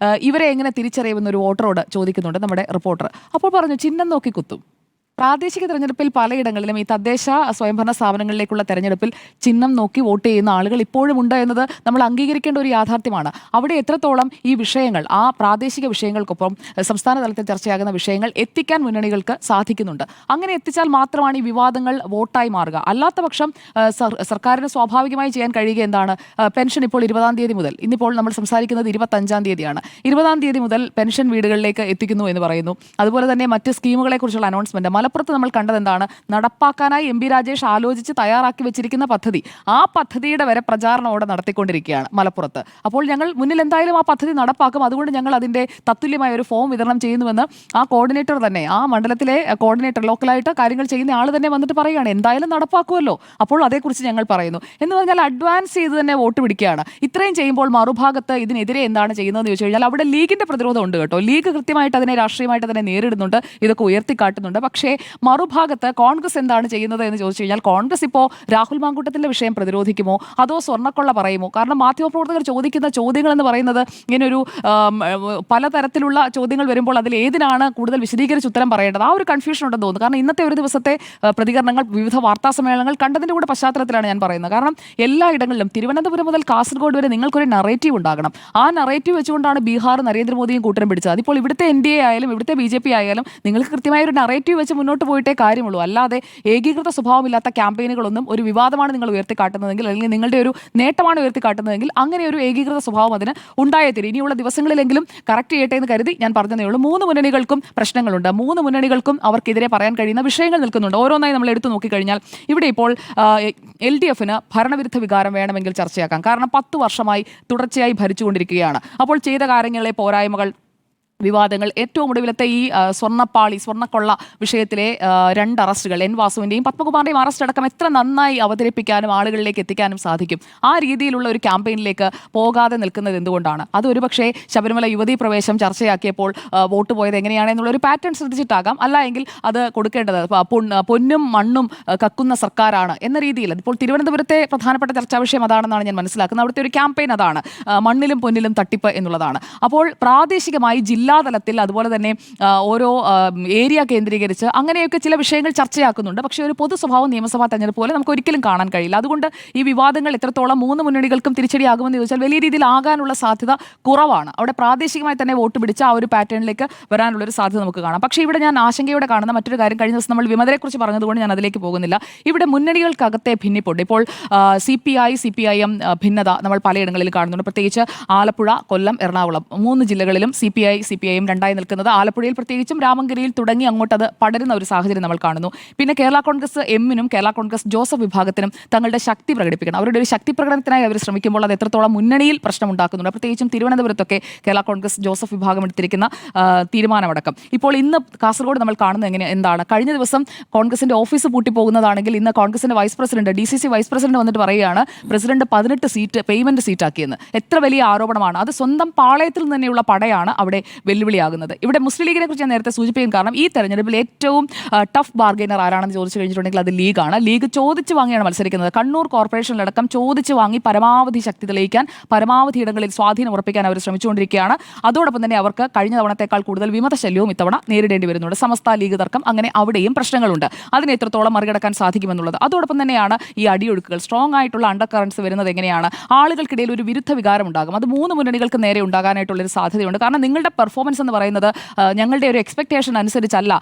ഇവരെ എങ്ങനെ തിരിച്ചറിയുമെന്ന് ഒരു വോട്ടറോട് ചോദിക്കുന്നുണ്ട് നമ്മുടെ റിപ്പോർട്ടർ. അപ്പോൾ പറഞ്ഞു, ചിഹ്നം നോക്കി കുത്തും. പ്രാദേശിക തെരഞ്ഞെടുപ്പിൽ പലയിടങ്ങളിലും ഈ തദ്ദേശ സ്വയംഭരണ സ്ഥാപനങ്ങളിലേക്കുള്ള തെരഞ്ഞെടുപ്പിൽ ചിഹ്നം നോക്കി വോട്ട് ചെയ്യുന്ന ആളുകൾ ഇപ്പോഴും ഉണ്ട് എന്നത് നമ്മൾ അംഗീകരിക്കേണ്ട ഒരു യാഥാർത്ഥ്യമാണ്. അവിടെ എത്രത്തോളം ഈ വിഷയങ്ങൾ, ആ പ്രാദേശിക വിഷയങ്ങൾക്കൊപ്പം സംസ്ഥാന തലത്തിൽ ചർച്ചയാകുന്ന വിഷയങ്ങൾ എത്തിക്കാൻ മുന്നണികൾക്ക് സാധിക്കുന്നുണ്ട്. അങ്ങനെ എത്തിച്ചാൽ മാത്രമാണ് ഈ വിവാദങ്ങൾ വോട്ടായി മാറുക. അല്ലാത്ത പക്ഷം സർക്കാരിന് സ്വാഭാവികമായി ചെയ്യാൻ കഴിയുക എന്താണ്? പെൻഷൻ ഇപ്പോൾ 20-ാം തീയതി മുതൽ, ഇന്നിപ്പോൾ നമ്മൾ സംസാരിക്കുന്നത് 25-ാം തീയതിയാണ്, 20-ാം തീയതി മുതൽ പെൻഷൻ വീടുകളിലേക്ക് എത്തിക്കുന്നു എന്ന് പറയുന്നു. അതുപോലെ തന്നെ മറ്റ് സ്കീമുകളെ കുറിച്ചുള്ള അനൗൺസ്മെന്റ് മലപ്പുറത്ത് നമ്മൾ കണ്ടത് എന്താണ്? നടപ്പാക്കാനായി MP രാജേഷ് ആലോചിച്ച് തയ്യാറാക്കി വെച്ചിരിക്കുന്ന പദ്ധതി, ആ പദ്ധതിയുടെ വരെ പ്രചാരണമോടെ നടത്തിക്കൊണ്ടിരിക്കുകയാണ് മലപ്പുറത്ത്. അപ്പോൾ ഞങ്ങൾ മുന്നിൽ എന്തായാലും ആ പദ്ധതി നടപ്പാക്കും, അതുകൊണ്ട് ഞങ്ങൾ അതിൻ്റെ തത്തുല്യമായ ഒരു ഫോം വിതരണം ചെയ്യുന്നുവെന്ന് ആ കോർഡിനേറ്റർ തന്നെ, ആ മണ്ഡലത്തിലെ കോർഡിനേറ്റർ, ലോക്കലായിട്ട് കാര്യങ്ങൾ ചെയ്യുന്ന ആൾ തന്നെ വന്നിട്ട് പറയുകയാണ്, എന്തായാലും നടപ്പാക്കുമല്ലോ, അപ്പോൾ അതേക്കുറിച്ച് ഞങ്ങൾ പറയുന്നു എന്ന് പറഞ്ഞാൽ അഡ്വാൻസ് ചെയ്ത് തന്നെ വോട്ട് പിടിക്കുകയാണ്. ഇത്രയും ചെയ്യുമ്പോൾ മറുഭാഗത്ത് ഇതിനെതിരെ എന്താണ് ചെയ്യുന്നതെന്ന് ചോദിച്ചു കഴിഞ്ഞാൽ അവിടെ ലീഗിന്റെ പ്രതിരോധം ഉണ്ട് കേട്ടോ. ലീഗ് കൃത്യമായിട്ട് അതിനെ രാഷ്ട്രീയമായിട്ട് തന്നെ നേരിടുന്നുണ്ട്, ഇതൊക്കെ ഉയർത്തിക്കാട്ടുന്നുണ്ട്. പക്ഷേ മറുഭാഗത്ത് കോൺഗ്രസ് എന്താണ് ചെയ്യുന്നത് എന്ന് ചോദിച്ചു കഴിഞ്ഞാൽ കോൺഗ്രസ് ഇപ്പോൾ രാഹുൽ മാങ്കൂട്ടത്തിന്റെ വിഷയം പ്രതിരോധിക്കുമോ അതോ സ്വർണ്ണക്കൊള്ള പറയുമോ? കാരണം മാധ്യമപ്രവർത്തകർ ചോദിക്കുന്ന ചോദ്യങ്ങൾ എന്ന് പറയുന്നത് ഇങ്ങനൊരു പലതരത്തിലുള്ള ചോദ്യങ്ങൾ വരുമ്പോൾ അതിൽ ഏതിനാണ് കൂടുതൽ വിശദീകരിച്ച് ഉത്തരം പറയേണ്ടത്, ആ ഒരു കൺഫ്യൂഷൻ ഉണ്ടെന്ന് തോന്നുന്നു. കാരണം ഇന്നത്തെ ഒരു ദിവസത്തെ പ്രതികരണങ്ങൾ, വിവിധ വാർത്താ സമ്മേളനങ്ങൾ കണ്ടതിൻ്റെ കൂടെ പശ്ചാത്തലത്തിലാണ് ഞാൻ പറയുന്നത്. കാരണം എല്ലായിടങ്ങളിലും തിരുവനന്തപുരം മുതൽ കാസർഗോഡ് വരെ നിങ്ങൾക്കൊരു നറേറ്റീവ് ഉണ്ടാകണം. ആ നറേറ്റീവ് വെച്ചുകൊണ്ടാണ് ബീഹാർ നരേന്ദ്രമോദിയും കൂട്ടരും പിടിച്ചത്. അതിപ്പോൾ ഇവിടുത്തെ NDA ആയാലും ഇവിടുത്തെ BJP ആയാലും നിങ്ങൾക്ക് കൃത്യമായ ഒരു നറേറ്റീവ് വെച്ച് മുന്നോട്ട് പോയിട്ടേ കാര്യമുള്ളൂ. അല്ലാതെ ഏകീകൃത സ്വഭാവമില്ലാത്ത ക്യാമ്പയിനുകളൊന്നും, ഒരു വിവാദമാണ് നിങ്ങൾ ഉയർത്തിക്കാട്ടുന്നതെങ്കിൽ അല്ലെങ്കിൽ നിങ്ങളുടെ ഒരു നേട്ടമാണ് ഉയർത്തിക്കാട്ടുന്നതെങ്കിൽ അങ്ങനെ ഒരു ഏകീകൃത സ്വഭാവം അതിന് ഉണ്ടായേ തീരും. ഇനിയുള്ള ദിവസങ്ങളിലെങ്കിലും കറക്റ്റ് ചെയ്യട്ടെ എന്ന് കരുതി ഞാൻ പറഞ്ഞതേ ഉള്ളൂ. 3 മുന്നണികൾക്കും പ്രശ്നങ്ങളുണ്ട്, 3 മുന്നണികൾക്കും അവർക്കെതിരെ പറയാൻ കഴിയുന്ന വിഷയങ്ങൾ നിൽക്കുന്നുണ്ട്. ഓരോന്നായി നമ്മൾ എടുത്തു നോക്കിക്കഴിഞ്ഞാൽ ഇവിടെ ഇപ്പോൾ LDF-ന് ഭരണവിരുദ്ധ വികാരം വേണമെങ്കിൽ ചർച്ചയാക്കാം. കാരണം 10 വർഷമായി തുടർച്ചയായി ഭരിച്ചുകൊണ്ടിരിക്കുകയാണ്. അപ്പോൾ ചെയ്ത കാര്യങ്ങളിലെ പോരായ്മകൾ, വിവാദങ്ങൾ, ഏറ്റവും ഒടുവിലത്തെ ഈ സ്വർണ്ണക്കൊള്ള വിഷയത്തിലെ 2 അറസ്റ്റുകൾ, N വാസുവിൻ്റെയും പത്മകുമാറിൻ്റെയും അറസ്റ്റ് അടക്കം എത്ര നന്നായി അവതരിപ്പിക്കാനും ആളുകളിലേക്ക് എത്തിക്കാനും സാധിക്കും. ആ രീതിയിലുള്ള ഒരു ക്യാമ്പയിനിലേക്ക് പോകാതെ നിൽക്കുന്നത് എന്തുകൊണ്ടാണ്? അത് ഒരുപക്ഷെ ശബരിമല യുവതീ പ്രവേശം ചർച്ചയാക്കിയപ്പോൾ വോട്ട് പോയത് എങ്ങനെയാണെന്നുള്ളൊരു പാറ്റേൺ ശ്രദ്ധിച്ചിട്ടാകാം. അല്ല എങ്കിൽ അത് കൊടുക്കേണ്ടത് പൊന്നും മണ്ണും കക്കുന്ന സർക്കാരാണ് എന്ന രീതിയിൽ. ഇപ്പോൾ തിരുവനന്തപുരത്തെ പ്രധാനപ്പെട്ട ചർച്ചാ വിഷയം അതാണെന്നാണ് ഞാൻ മനസ്സിലാക്കുന്നത്. അവിടുത്തെ ഒരു ക്യാമ്പയിൻ അതാണ്, മണ്ണിലും പൊന്നിലും തട്ടിപ്പ് എന്നുള്ളതാണ്. അപ്പോൾ പ്രാദേശികമായി ജില്ലാതലത്തിൽ അതുപോലെ തന്നെ ഓരോ ഏരിയ കേന്ദ്രീകരിച്ച് അങ്ങനെയൊക്കെ ചില വിഷയങ്ങൾ ചർച്ചയാക്കുന്നുണ്ട്. പക്ഷേ ഒരു പൊതു സ്വഭാവം നിയമസഭാ തെരഞ്ഞെടുപ്പ് പോലെ നമുക്ക് ഒരിക്കലും കാണാൻ കഴിയില്ല. അതുകൊണ്ട് ഈ വിവാദങ്ങൾ എത്രത്തോളം 3 മുന്നണികൾക്കും തിരിച്ചടിയാകുമെന്ന് ചോദിച്ചാൽ വലിയ രീതിയിൽ ആകാനുള്ള സാധ്യത കുറവാണ്. അവിടെ പ്രാദേശികമായി തന്നെ വോട്ട് പിടിച്ച് ആ ഒരു പാറ്റേണിലേക്ക് വരാനുള്ളൊരു സാധ്യത നമുക്ക് കാണാം. പക്ഷേ ഇവിടെ ഞാൻ ആശങ്കയോടെ കാണുന്ന മറ്റൊരു കാര്യം, കഴിഞ്ഞ ദിവസം നമ്മൾ വിമതരെക്കുറിച്ച് പറഞ്ഞതുകൊണ്ട് ഞാൻ അതിലേക്ക് പോകുന്നില്ല. ഇവിടെ മുന്നണികൾക്കകത്തെ ഭിന്നിപ്പുണ്ട്. ഇപ്പോൾ CPI CPIM ഭിന്നത നമ്മൾ പലയിടങ്ങളിലും കാണുന്നുണ്ട്. പ്രത്യേകിച്ച് ആലപ്പുഴ, കൊല്ലം, എറണാകുളം 3 ജില്ലകളിലും CPI CPIM രണ്ടായി നിൽക്കുന്നത്. ആലപ്പുഴയിൽ പ്രത്യേകിച്ചും രാമങ്കരിയിൽ തുടങ്ങി അങ്ങോട്ട് അത് പടരുന്ന ഒരു സാഹചര്യം നമ്മൾ കാണുന്നു. പിന്നെ കേരള കോൺഗ്രസ് എമ്മിനും കേരള കോൺഗ്രസ് ജോസഫ് വിഭാഗത്തിനും തങ്ങളുടെ ശക്തി പ്രകടിപ്പിക്കണം. അവരുടെ ഒരു ശക്തി പ്രകടനത്തിനായി അവർ ശ്രമിക്കുമ്പോൾ അത് എത്രത്തോളം മുന്നണിയിൽ പ്രശ്നമുണ്ടാക്കുന്നുണ്ട്. പ്രത്യേകിച്ചും തിരുവനന്തപുരത്തൊക്കെ കേരള കോൺഗ്രസ് ജോസഫ് വിഭാഗം എടുത്തിരിക്കുന്ന തീരുമാനമടക്കം. ഇപ്പോൾ ഇന്ന് കാസർഗോഡ് നമ്മൾ കാണുന്നത് എന്താണ്? കഴിഞ്ഞ ദിവസം കോൺഗ്രസിന്റെ ഓഫീസ് പൂട്ടിപ്പോകുന്നതാണെങ്കിൽ ഇന്ന് കോൺഗ്രസിന്റെ vice president DCC vice president വന്നിട്ട് പറയുകയാണ് പ്രസിഡന്റ് 18 സീറ്റ് പേയ്മെന്റ് സീറ്റാക്കിയെന്ന്. എത്ര വലിയ ആരോപണമാണ് അത്! സ്വന്തം പാളയത്തിൽ തന്നെയുള്ള പടയാണ് അവിടെ വെല്ലുവിളിയാകുന്നത്. ഇവിടെ മുസ്ലിം ലീഗിനെ കുറിച്ച് ഞാൻ നേരത്തെ സൂചിപ്പിക്കും. കാരണം ഈ തെരഞ്ഞെടുപ്പിൽ ഏറ്റവും ടഫ് ബാർഗൈനർ ആരാണെന്ന് ചോദിച്ചു കഴിഞ്ഞിട്ടുണ്ടെങ്കിൽ അത് ലീഗാണ്. ലീഗ് ചോദിച്ചു വാങ്ങിയാണ് മത്സരിക്കുന്നത്. കണ്ണൂർ കോർപ്പറേഷനിലടക്കം ചോദിച്ചു വാങ്ങി പരമാവധി ശക്തി തെളിയിക്കാൻ, പരമാവധി ഇടങ്ങളിൽ സ്വാധീനം ഉറപ്പിക്കാൻ അവർ ശ്രമിച്ചുകൊണ്ടിരിക്കുകയാണ്. അതോടൊപ്പം തന്നെ അവർക്ക് കഴിഞ്ഞ തവണത്തേക്കാൾ കൂടുതൽ വിമതശല്യവും ഇത്തവണ നേരിടേണ്ടി വരുന്നുണ്ട്. സമസ്ത ലീഗ് തർക്കം, അങ്ങനെ അവിടെയും പ്രശ്നങ്ങളുണ്ട്. അതിനെ എത്രത്തോളം മറികടക്കാൻ സാധിക്കുമെന്നുള്ളത്. അതോടൊപ്പം തന്നെയാണ് ഈ അടിയൊഴുക്കുകൾ, സ്ട്രോങ് ആയിട്ടുള്ള അണ്ടർ കറൻസ് വരുന്നത് എങ്ങനെയാണ്? ആളുകൾക്കിടയിൽ ഒരു വിരുദ്ധ വികാരം ഉണ്ടാകും. അത് മൂന്ന് മുന്നണികൾക്ക് നേരെ ഉണ്ടാകാനായിട്ടുള്ളൊരു സാധ്യതയുണ്ട്. കാരണം നിങ്ങളുടെ പെർഫോമൻസ് എന്ന് പറയുന്നത് ഞങ്ങളുടെ ഒരു എക്സ്പെക്ടേഷൻ അനുസരിച്ചല്ല.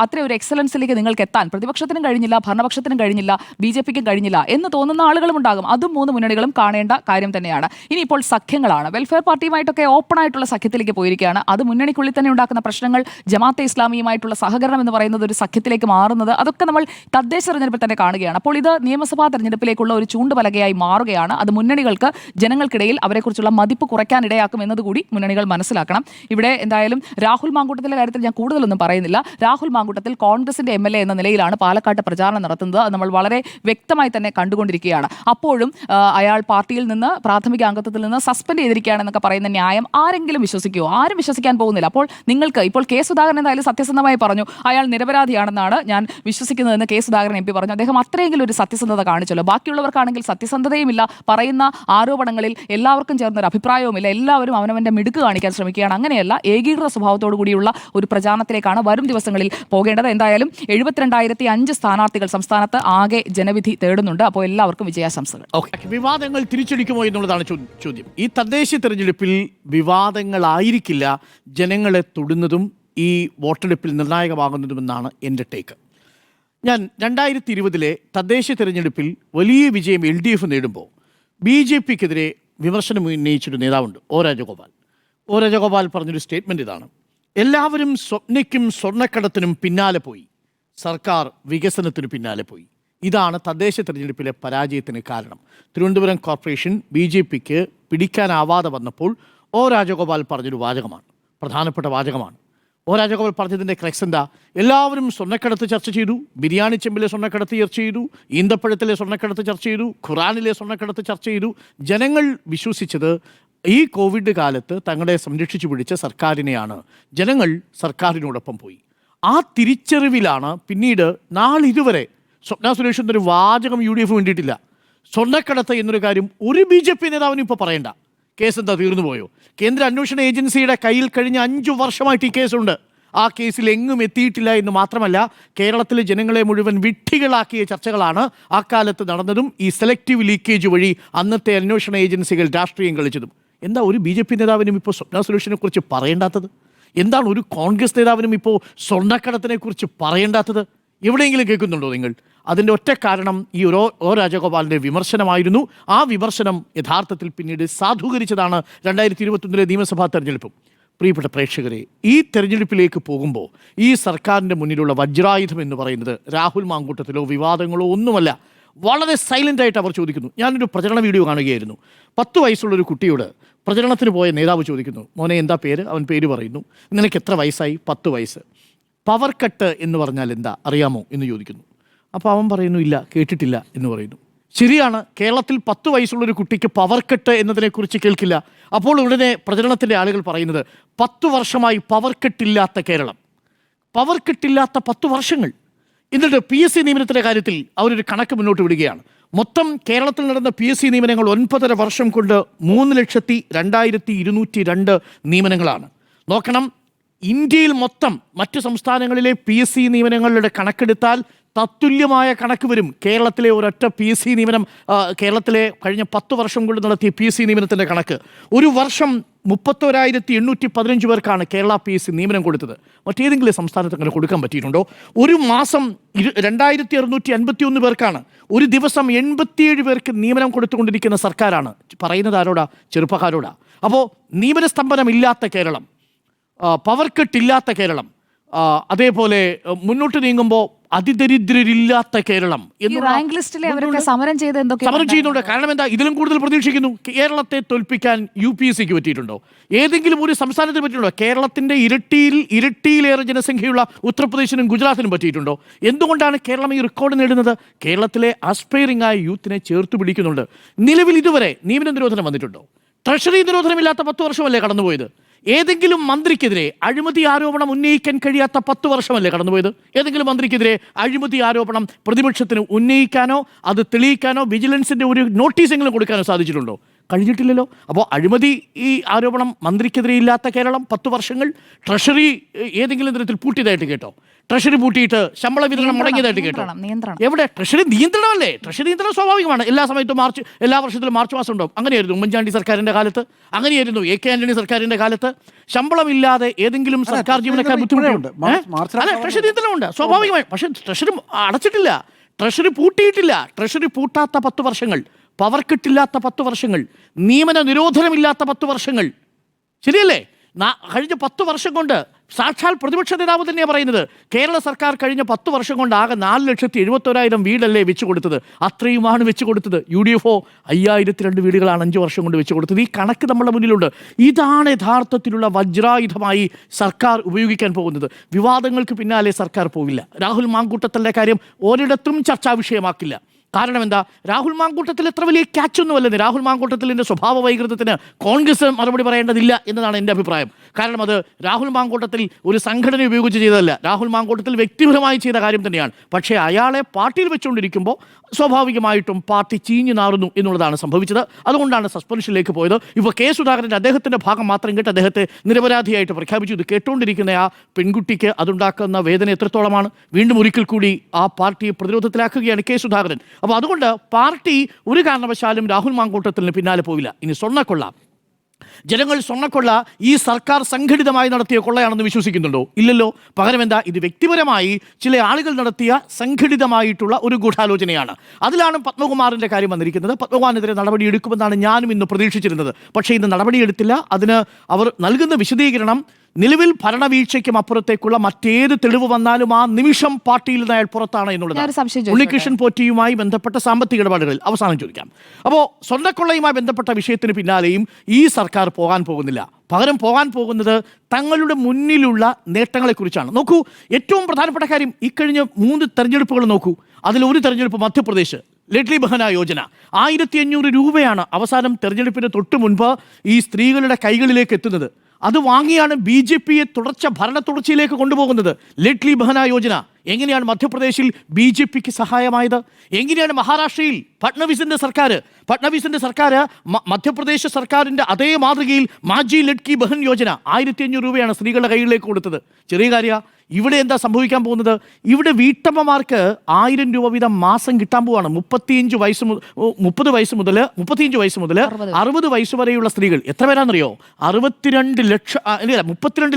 അത്രയും ഒരു എക്സലൻസിലേക്ക് നിങ്ങൾക്ക് എത്താൻ പ്രതിപക്ഷത്തിനും കഴിഞ്ഞില്ല, ഭരണപക്ഷത്തിനും കഴിഞ്ഞില്ല, BJPക്കും കഴിഞ്ഞില്ല എന്ന് തോന്നുന്ന ആളുകളും ഉണ്ടാകും. അതും മൂന്ന് മുന്നണികളും കാണേണ്ട കാര്യം തന്നെയാണ്. ഇനിയിപ്പോൾ സഖ്യങ്ങളാണ്. വെൽഫെയർ പാർട്ടിയുമായിട്ടൊക്കെ ഓപ്പൺ ആയിട്ടുള്ള സഖ്യത്തിലേക്ക് പോയിരിക്കുകയാണ്. അത് മുന്നണിക്കുള്ളിൽ തന്നെ ഉണ്ടാക്കുന്ന പ്രശ്നങ്ങൾ, ജമാഅത്തെ ഇസ്ലാമിയുമായിട്ടുള്ള സഹകരണം എന്ന് പറയുന്നത് ഒരു സഖ്യത്തിലേക്ക് മാറുന്നത്, അതൊക്കെ നമ്മൾ തദ്ദേശ തെരഞ്ഞെടുപ്പിൽ തന്നെ കാണുകയാണ്. അപ്പോൾ ഇത് നിയമസഭാ തെരഞ്ഞെടുപ്പിലേക്കുള്ള ഒരു ചൂണ്ടുപലകയായി മാറുകയാണ്. അത് മുന്നണികൾക്ക് ജനങ്ങൾക്കിടയിൽ അവരെക്കുറിച്ചുള്ള മതിപ്പ് കുറയ്ക്കാനിടയാക്കും എന്നതുകൂടി മുന്നണികൾ മനസ്സിലാക്കണം. ഇവിടെ എന്തായാലും രാഹുൽ മാങ്കൂട്ടത്തിലെ കാര്യത്തിൽ ഞാൻ കൂടുതലൊന്നും പറയുന്നില്ല. രാഹുൽ മാങ്കൂട്ടത്തിൽ കോൺഗ്രസിന്റെ MLA എന്ന നിലയിലാണ് പാലക്കാട്ട് പ്രചാരണം നടത്തുന്നത്. അത് നമ്മൾ വളരെ വ്യക്തമായി തന്നെ കണ്ടുകൊണ്ടിരിക്കുകയാണ്. അപ്പോഴും അയാൾ പാർട്ടിയിൽ നിന്ന്, പ്രാഥമിക അംഗത്വത്തിൽ നിന്ന് സസ്പെൻഡ് ചെയ്തിരിക്കുകയാണെന്നൊക്കെ പറയുന്ന ന്യായം ആരെങ്കിലും വിശ്വസിക്കുമോ? ആരും വിശ്വസിക്കാൻ പോകുന്നില്ല. അപ്പോൾ നിങ്ങൾക്ക് ഇപ്പോൾ കെ സുധാകരൻ എന്തായാലും സത്യസന്ധമായി പറഞ്ഞു അയാൾ നിരപരാധിയാണെന്നാണ് ഞാൻ വിശ്വസിക്കുന്നതെന്ന് കെ സുധാകരൻ MP പറഞ്ഞു. അദ്ദേഹം അത്രയെങ്കിലും ഒരു സത്യസന്ധത കാണിച്ചല്ലോ. ബാക്കിയുള്ളവർക്കാണെങ്കിൽ സത്യസന്ധതയുമില്ല, പറയുന്ന ആരോപണങ്ങളിൽ എല്ലാവർക്കും ചേർന്നൊരു അഭിപ്രായവുമില്ല, എല്ലാവരും അവനവന്റെ മിടുക്ക് കാണിക്കാൻ ശ്രമിക്കുകയാണ്. അങ്ങനെയല്ല, ഏകീകൃത സ്വഭാവത്തോടു കൂടിയുള്ള ഒരു പ്രചാരണത്തിലേക്കാണ് വരും ദിവസങ്ങളിൽ പോകേണ്ടത്. എന്തായാലും 72,005 സ്ഥാനാർത്ഥികൾ സംസ്ഥാനത്ത് ആകെ ജനവിധി തേടുന്നുണ്ട്. അപ്പോൾ എല്ലാവർക്കും വിജയാശംസകൾ. വിവാദങ്ങൾ തിരിച്ചടിക്കുമോ എന്നുള്ളതാണ് ചോദ്യം. ഈ തദ്ദേശ തെരഞ്ഞെടുപ്പിൽ വിവാദങ്ങളായിരിക്കില്ല ജനങ്ങളെ തൊടുന്നതും ഈ വോട്ടെടുപ്പിൽ നിർണായകമാകുന്നതുമെന്നാണ് എൻ്റെ ടേക്ക്. ഞാൻ 2020 തദ്ദേശ തെരഞ്ഞെടുപ്പിൽ വലിയ വിജയം LDF നേടുമ്പോൾ BJPക്കെതിരെ വിമർശനം ഉന്നയിച്ചൊരു നേതാവുണ്ട്, O രാജഗോപാൽ. O രാജഗോപാൽ പറഞ്ഞൊരു സ്റ്റേറ്റ്മെൻറ്റ് ഇതാണ്: എല്ലാവരും സ്വപ്നയ്ക്കും സ്വർണ്ണക്കടത്തിനും പിന്നാലെ പോയി, സർക്കാർ വികസനത്തിന് പിന്നാലെ പോയി. ഇതാണ് തദ്ദേശ തെരഞ്ഞെടുപ്പിലെ പരാജയത്തിന് കാരണം. തിരുവനന്തപുരം കോർപ്പറേഷൻ BJPക്ക് പിടിക്കാനാവാതെ വന്നപ്പോൾ O രാജഗോപാൽ പറഞ്ഞൊരു വാചകമാണ്, പ്രധാനപ്പെട്ട വാചകമാണ്. O രാജഗോപാൽ പറഞ്ഞതിൻ്റെ ക്രെക്സ് എന്താ? എല്ലാവരും സ്വർണ്ണക്കടത്ത് ചർച്ച ചെയ്തു, ബിരിയാണി ചെമ്പിലെ സ്വർണ്ണക്കടത്ത് ചർച്ച ചെയ്തു, ഈന്തപ്പഴത്തിലെ സ്വർണ്ണക്കടത്ത് ചർച്ച ചെയ്തു, ഖുറാനിലെ സ്വർണ്ണക്കടത്ത് ചർച്ച ചെയ്തു. ജനങ്ങൾ വിശ്വസിച്ചത് ഈ കോവിഡ് കാലത്ത് തങ്ങളെ സംരക്ഷിച്ചു പിടിച്ച സർക്കാരിനെയാണ്. ജനങ്ങൾ സർക്കാരിനോടൊപ്പം പോയി. ആ തിരിച്ചറിവിലാണ് പിന്നീട് നാളിതുവരെ സ്വപ്ന സുരേഷ് എന്നൊരു വാചകം UDF വേണ്ടിയിട്ടില്ല. സ്വർണ്ണക്കടത്ത് എന്നൊരു കാര്യം ഒരു BJP നേതാവിനും ഇപ്പോൾ പറയണ്ട. കേസ് എന്താ, തീർന്നു പോയോ? കേന്ദ്ര അന്വേഷണ ഏജൻസിയുടെ കയ്യിൽ കഴിഞ്ഞ 5 വർഷമായിട്ട് ഈ കേസുണ്ട്. ആ കേസിൽ എങ്ങും എത്തിയിട്ടില്ല എന്ന് മാത്രമല്ല, കേരളത്തിലെ ജനങ്ങളെ മുഴുവൻ വിഡ്ഢികളാക്കിയ ചർച്ചകളാണ് ആ കാലത്ത് നടന്നതും ഈ സെലക്റ്റീവ് ലീക്കേജ് വഴി അന്നത്തെ അന്വേഷണ ഏജൻസികൾ രാഷ്ട്രീയം കളിച്ചതും. എന്താ ഒരു BJP നേതാവിനും ഇപ്പോൾ സ്വപ്ന സുരേഷിനെ കുറിച്ച് പറയേണ്ടാത്തത്? എന്താണ് ഒരു കോൺഗ്രസ് നേതാവിനും ഇപ്പോൾ സ്വർണ്ണക്കടത്തിനെ കുറിച്ച് പറയേണ്ടാത്തത്? എവിടെയെങ്കിലും കേൾക്കുന്നുണ്ടോ നിങ്ങൾ? അതിൻ്റെ ഒറ്റ കാരണം ഈ O രാജഗോപാലിൻ്റെ വിമർശനമായിരുന്നു. ആ വിമർശനം യഥാർത്ഥത്തിൽ പിന്നീട് സാധൂകരിച്ചതാണ് 2021 നിയമസഭാ തെരഞ്ഞെടുപ്പും. പ്രിയപ്പെട്ട പ്രേക്ഷകരെ, ഈ തെരഞ്ഞെടുപ്പിലേക്ക് പോകുമ്പോൾ ഈ സർക്കാരിൻ്റെ മുന്നിലുള്ള വജ്രായുധം എന്ന് പറയുന്നത് രാഹുൽ മാങ്കൂട്ടത്തിലോ വിവാദങ്ങളോ ഒന്നുമല്ല. വളരെ സൈലൻ്റായിട്ട് അവർ ചോദിക്കുന്നു. ഞാനൊരു പ്രചരണ വീഡിയോ കാണുകയായിരുന്നു. 10 വയസ്സുള്ളൊരു കുട്ടിയോട് പ്രചരണത്തിന് പോയ നേതാവ് ചോദിക്കുന്നു, മോനെ എന്താ പേര്? അവൻ പേര് പറയുന്നു. നിനക്ക് എത്ര വയസ്സായി? 10 വയസ്സ്. പവർ കട്ട് എന്ന് പറഞ്ഞാൽ എന്താ അറിയാമോ എന്ന് ചോദിക്കുന്നു. അപ്പോൾ അവൻ പറയുന്നു, ഇല്ല, കേട്ടിട്ടില്ല എന്ന് പറയുന്നു. ശരിയാണ്, കേരളത്തിൽ 10 വയസ്സുള്ളൊരു കുട്ടിക്ക് പവർ കട്ട് എന്നതിനെക്കുറിച്ച് കേൾക്കില്ല. അപ്പോൾ ഉടനെ പ്രചരണത്തിൻ്റെ ആളുകൾ പറയുന്നത് 10 വർഷമായി പവർ കട്ടില്ലാത്ത കേരളം, പവർ കട്ടില്ലാത്ത 10 വർഷങ്ങൾ. എന്നിട്ട് PSC നിയമനത്തിൻ്റെ കാര്യത്തിൽ അവരൊരു കണക്ക് മുന്നോട്ട് വിടുകയാണ്. മൊത്തം കേരളത്തിൽ നടന്ന PSC നിയമനങ്ങൾ 9.5 വർഷം കൊണ്ട് 3,02,202 നിയമനങ്ങളാണ്. നോക്കണം, ഇന്ത്യയിൽ മൊത്തം മറ്റു സംസ്ഥാനങ്ങളിലെ PSC നിയമനങ്ങളുടെ കണക്കെടുത്താൽ തത്തുല്യമായ കണക്ക് വരും. കേരളത്തിലെ ഒരൊറ്റ PSC നിയമനം, കേരളത്തിലെ കഴിഞ്ഞ 10 വർഷം കൊണ്ട് നടത്തിയ PSC നിയമനത്തിൻ്റെ കണക്ക്, ഒരു വർഷം 31,815 പേർക്കാണ് കേരള PSC നിയമനം കൊടുത്തത്. മറ്റേതെങ്കിലും സംസ്ഥാനത്ത് അങ്ങനെ കൊടുക്കാൻ പറ്റിയിട്ടുണ്ടോ? ഒരു മാസം 2,651 പേർക്കാണ്, ഒരു ദിവസം 87 പേർക്ക് നിയമനം കൊടുത്തുകൊണ്ടിരിക്കുന്ന സർക്കാരാണ്. പറയുന്നത് ആരോടാ? ചെറുപ്പക്കാരോടാ. അപ്പോൾ നിയമന സ്തംഭനമില്ലാത്ത കേരളം, പവർ കട്ട് ഇല്ലാത്ത കേരളം, അതേപോലെ മുന്നോട്ട് നീങ്ങുമ്പോൾ അതിദരിദ്രരില്ലാത്ത കേരളം റാങ്ക് ലിസ്റ്റിലെ അവരൊക്കെ സമരം ചെയ്ത് സമരം ചെയ്യുന്നുണ്ട്. കാരണം എന്താ? ഇതിലും കൂടുതൽ പ്രതീക്ഷിക്കുന്നു. കേരളത്തെ തോൽപ്പിക്കാൻ UPSCക്ക് പറ്റിയിട്ടുണ്ടോ? ഏതെങ്കിലും ഒരു സംസ്ഥാനത്തിന് പറ്റിയിട്ടുണ്ടോ? കേരളത്തിന്റെ ഇരട്ടിയിലേറെ ജനസംഖ്യയുള്ള ഉത്തർപ്രദേശിനും ഗുജറാത്തിനും പറ്റിയിട്ടുണ്ടോ? എന്തുകൊണ്ടാണ് കേരളം ഈ റെക്കോർഡ് നേടുന്നത്? കേരളത്തിലെ ആസ്പയറിംഗ് ആയ യൂത്തിനെ ചേർത്ത് പിടിക്കുന്നുണ്ട്. നിലവിൽ ഇതുവരെ നിയമന നിരോധനം വന്നിട്ടുണ്ടോ? ട്രഷറി നിരോധനമില്ലാത്ത 10 വർഷമല്ലേ കടന്നുപോയത്? ഏതെങ്കിലും മന്ത്രിക്കെതിരെ അഴിമതി ആരോപണം ഉന്നയിക്കാൻ കഴിയാത്ത 10 വർഷമല്ലേ കടന്നുപോയത്? ഏതെങ്കിലും മന്ത്രിക്കെതിരെ അഴിമതി ആരോപണം പ്രതിപക്ഷത്തിന് ഉന്നയിക്കാനോ അത് തെളിയിക്കാനോ വിജിലൻസിന്റെ ഒരു നോട്ടീസെങ്കിലും കൊടുക്കാനോ സാധിച്ചിട്ടുണ്ടോ? കഴിഞ്ഞിട്ടില്ലല്ലോ. അപ്പോൾ അഴിമതി ഈ ആരോപണം മന്ത്രിക്കെതിരെ ഇല്ലാത്ത കേരളം 10 വർഷങ്ങൾ. ട്രഷറി ഏതെങ്കിലും തരത്തിൽ പൂട്ടിയതായിട്ട് കേട്ടോ? ട്രഷറി പൂട്ടിയിട്ട് ശമ്പള വിതരണം മുടങ്ങിയതായിട്ട് കേട്ടോ? എവിടെ? ട്രഷറി നിയന്ത്രണമല്ലേ? ട്രഷറി നിയന്ത്രണം സ്വാഭാവികമാണ്. എല്ലാ സമയത്തും എല്ലാ വർഷത്തിലും മാർച്ച് മാസം ഉണ്ടാവും. അങ്ങനെയായിരുന്നു ഉമ്മൻചാണ്ടി സർക്കാരിന്റെ കാലത്ത്, അങ്ങനെയായിരുന്നു AK ആന്റണി സർക്കാരിന്റെ കാലത്ത്. ശമ്പളമില്ലാതെ ഏതെങ്കിലും സർക്കാർ ജീവനക്കാർ ബുദ്ധിമുട്ടുണ്ട്. അല്ല, ട്രഷറി നിയന്ത്രണമുണ്ട് സ്വാഭാവികമായി. പക്ഷെ ട്രഷറി അടച്ചിട്ടില്ല, ട്രഷറി പൂട്ടിയിട്ടില്ല. ട്രഷറി പൂട്ടാത്ത 10 വർഷങ്ങൾ, പവർ കട്ടില്ലാത്ത 10 വർഷങ്ങൾ, നിയമന നിരോധനമില്ലാത്ത 10 വർഷങ്ങൾ, ശരിയല്ലേ? കഴിഞ്ഞ 10 വർഷം കൊണ്ട് സാക്ഷാൽ പ്രതിപക്ഷ നേതാവ് തന്നെയാണ് പറയുന്നത്, കേരള സർക്കാർ കഴിഞ്ഞ 10 വർഷം കൊണ്ട് ആകെ 4,71,000 വീടല്ലേ വെച്ച് കൊടുത്തത്. അത്രയുമാണ് വെച്ച് കൊടുത്തത്. UDFO 5002 വീടുകളാണ് 5 വർഷം കൊണ്ട് വെച്ച് കൊടുത്തത്. ഈ കണക്ക് നമ്മുടെ മുന്നിലുണ്ട്. ഇതാണ് യഥാർത്ഥത്തിലുള്ള വജ്രായുധമായി സർക്കാർ ഉപയോഗിക്കാൻ പോകുന്നത്. വിവാദങ്ങൾക്ക് പിന്നാലെ സർക്കാർ പോവില്ല. രാഹുൽ മാങ്കൂട്ടത്തലിൻ്റെ കാര്യം ഒരിടത്തും ചർച്ചാ വിഷയമാക്കില്ല. കാരണം എന്താ? രാഹുൽ മാങ്കൂട്ടത്തിൽ എത്ര വലിയ ക്യാച്ചൊന്നുമല്ലെന്ന്. രാഹുൽ മാങ്കൂട്ടത്തിലിൻ്റെ സ്വഭാവ വൈകൃതത്തിന് കോൺഗ്രസ് മറുപടി പറയേണ്ടതില്ല എന്നതാണ് എൻ്റെ അഭിപ്രായം. കാരണം അത് രാഹുൽ മാങ്കൂട്ടത്തിൽ ഒരു സംഘടന ഉപയോഗിച്ച് ചെയ്തതല്ല, രാഹുൽ മാങ്കൂട്ടത്തിൽ വ്യക്തിപരമായി ചെയ്ത കാര്യം തന്നെയാണ്. പക്ഷേ അയാളെ പാർട്ടിയിൽ വെച്ചുകൊണ്ടിരിക്കുമ്പോൾ സ്വാഭാവികമായിട്ടും പാർട്ടി ചീഞ്ഞു നാറുന്നു എന്നുള്ളതാണ് സംഭവിച്ചത്. അതുകൊണ്ടാണ് സസ്പെൻഷനിലേക്ക് പോയത്. ഇപ്പോൾ K. സുധാകരൻ അദ്ദേഹത്തിൻ്റെ ഭാഗം മാത്രം കേട്ട് അദ്ദേഹത്തെ നിരപരാധിയായിട്ട് പ്രഖ്യാപിച്ചു. ഇത് കേട്ടുകൊണ്ടിരിക്കുന്ന ആ പെൺകുട്ടിക്ക് അതുണ്ടാക്കുന്ന വേദന എത്രത്തോളമാണ്? വീണ്ടും ഒരിക്കൽ കൂടി ആ പാർട്ടിയെ പ്രതിരോധത്തിലാക്കുകയാണ് K. സുധാകരൻ. അപ്പോൾ അതുകൊണ്ട് പാർട്ടി ഒരു കാരണവശാലും രാഹുൽ മാങ്കൂട്ടത്തിന് പിന്നാലെ പോവില്ല. ഇനി സ്വർണ്ണക്കൊള്ള, ജനങ്ങൾ സ്വർണ്ണക്കൊള്ള ഈ സർക്കാർ സംഘടിതമായി നടത്തിയ കൊള്ളയാണെന്ന് വിശ്വസിക്കുന്നുണ്ടോ? ഇല്ലല്ലോ. പകരം എന്താ? ഇത് വ്യക്തിപരമായി ചില ആളുകൾ നടത്തിയ സംഘടിതമായിട്ടുള്ള ഒരു ഗൂഢാലോചനയാണ്. അതിലാണ് പത്മകുമാറിൻ്റെ കാര്യം വന്നിരിക്കുന്നത്. പത്മകുമാറിനെതിരെ നടപടിയെടുക്കുമെന്നാണ് ഞാനും ഇന്ന് പ്രതീക്ഷിച്ചിരുന്നത്. പക്ഷേ ഇന്ന് നടപടിയെടുത്തില്ല. അതിന് അവർ നൽകുന്ന വിശദീകരണം, നിലവിൽ ഭരണവീഴ്ചയ്ക്കും അപ്പുറത്തേക്കുള്ള മറ്റേത് തെളിവ് വന്നാലും ആ നിമിഷം പാർട്ടിയിൽ നിന്ന് അയാൾ പുറത്താണ് എന്നുള്ളതാണ്. ഉണ്ണികൃഷ്ണൻ പോറ്റിയുമായി ബന്ധപ്പെട്ട സാമ്പത്തിക ഇടപാടുകളിൽ അവസാനം ചോദിക്കാം. അപ്പോൾ സ്വർണ്ണക്കൊള്ളയുമായി ബന്ധപ്പെട്ട വിഷയത്തിന് പിന്നാലെയും ഈ സർക്കാർ പോകാൻ പോകുന്നില്ല. പകരം പോകാൻ പോകുന്നത് തങ്ങളുടെ മുന്നിലുള്ള നേട്ടങ്ങളെക്കുറിച്ചാണ്. നോക്കൂ, ഏറ്റവും പ്രധാനപ്പെട്ട കാര്യം, ഇക്കഴിഞ്ഞ 3 തെരഞ്ഞെടുപ്പുകൾ നോക്കൂ. അതിലൊരു തെരഞ്ഞെടുപ്പ് മധ്യപ്രദേശ്, ലേഡ്ലി ബഹന യോജന 1500 രൂപയാണ് അവസാനം തെരഞ്ഞെടുപ്പിന് തൊട്ട് മുൻപ് ഈ സ്ത്രീകളുടെ കൈകളിലേക്ക് എത്തുന്നത്. അത് വാങ്ങിയാണ് BJPയെ ഭരണ തുടർച്ചയിലേക്ക് കൊണ്ടുപോകുന്നത്. ലേഡ്ലി ബഹന യോജന എങ്ങനെയാണ് മധ്യപ്രദേശിൽ BJPക്ക് സഹായമായത്? എങ്ങനെയാണ് മഹാരാഷ്ട്രയിൽ ഫട്നവിസിന്റെ സർക്കാർ മധ്യപ്രദേശ് സർക്കാരിൻ്റെ അതേ മാതൃകയിൽ മാജി ലഡ്കി ബഹൻ യോജന 1500 രൂപയാണ് സ്ത്രീകളുടെ കൈകളിലേക്ക് കൊടുത്തത്. ചെറിയ കാര്യ. ഇവിടെ എന്താ സംഭവിക്കാൻ പോകുന്നത്? ഇവിടെ വീട്ടമ്മമാർക്ക് 1000 രൂപ വീതം മാസം കിട്ടാൻ പോവാണ്. 30 വയസ്സ് മുതൽ 60 വയസ്സ് വരെയുള്ള സ്ത്രീകൾ. എത്ര പേരാണെന്നറിയോ? 32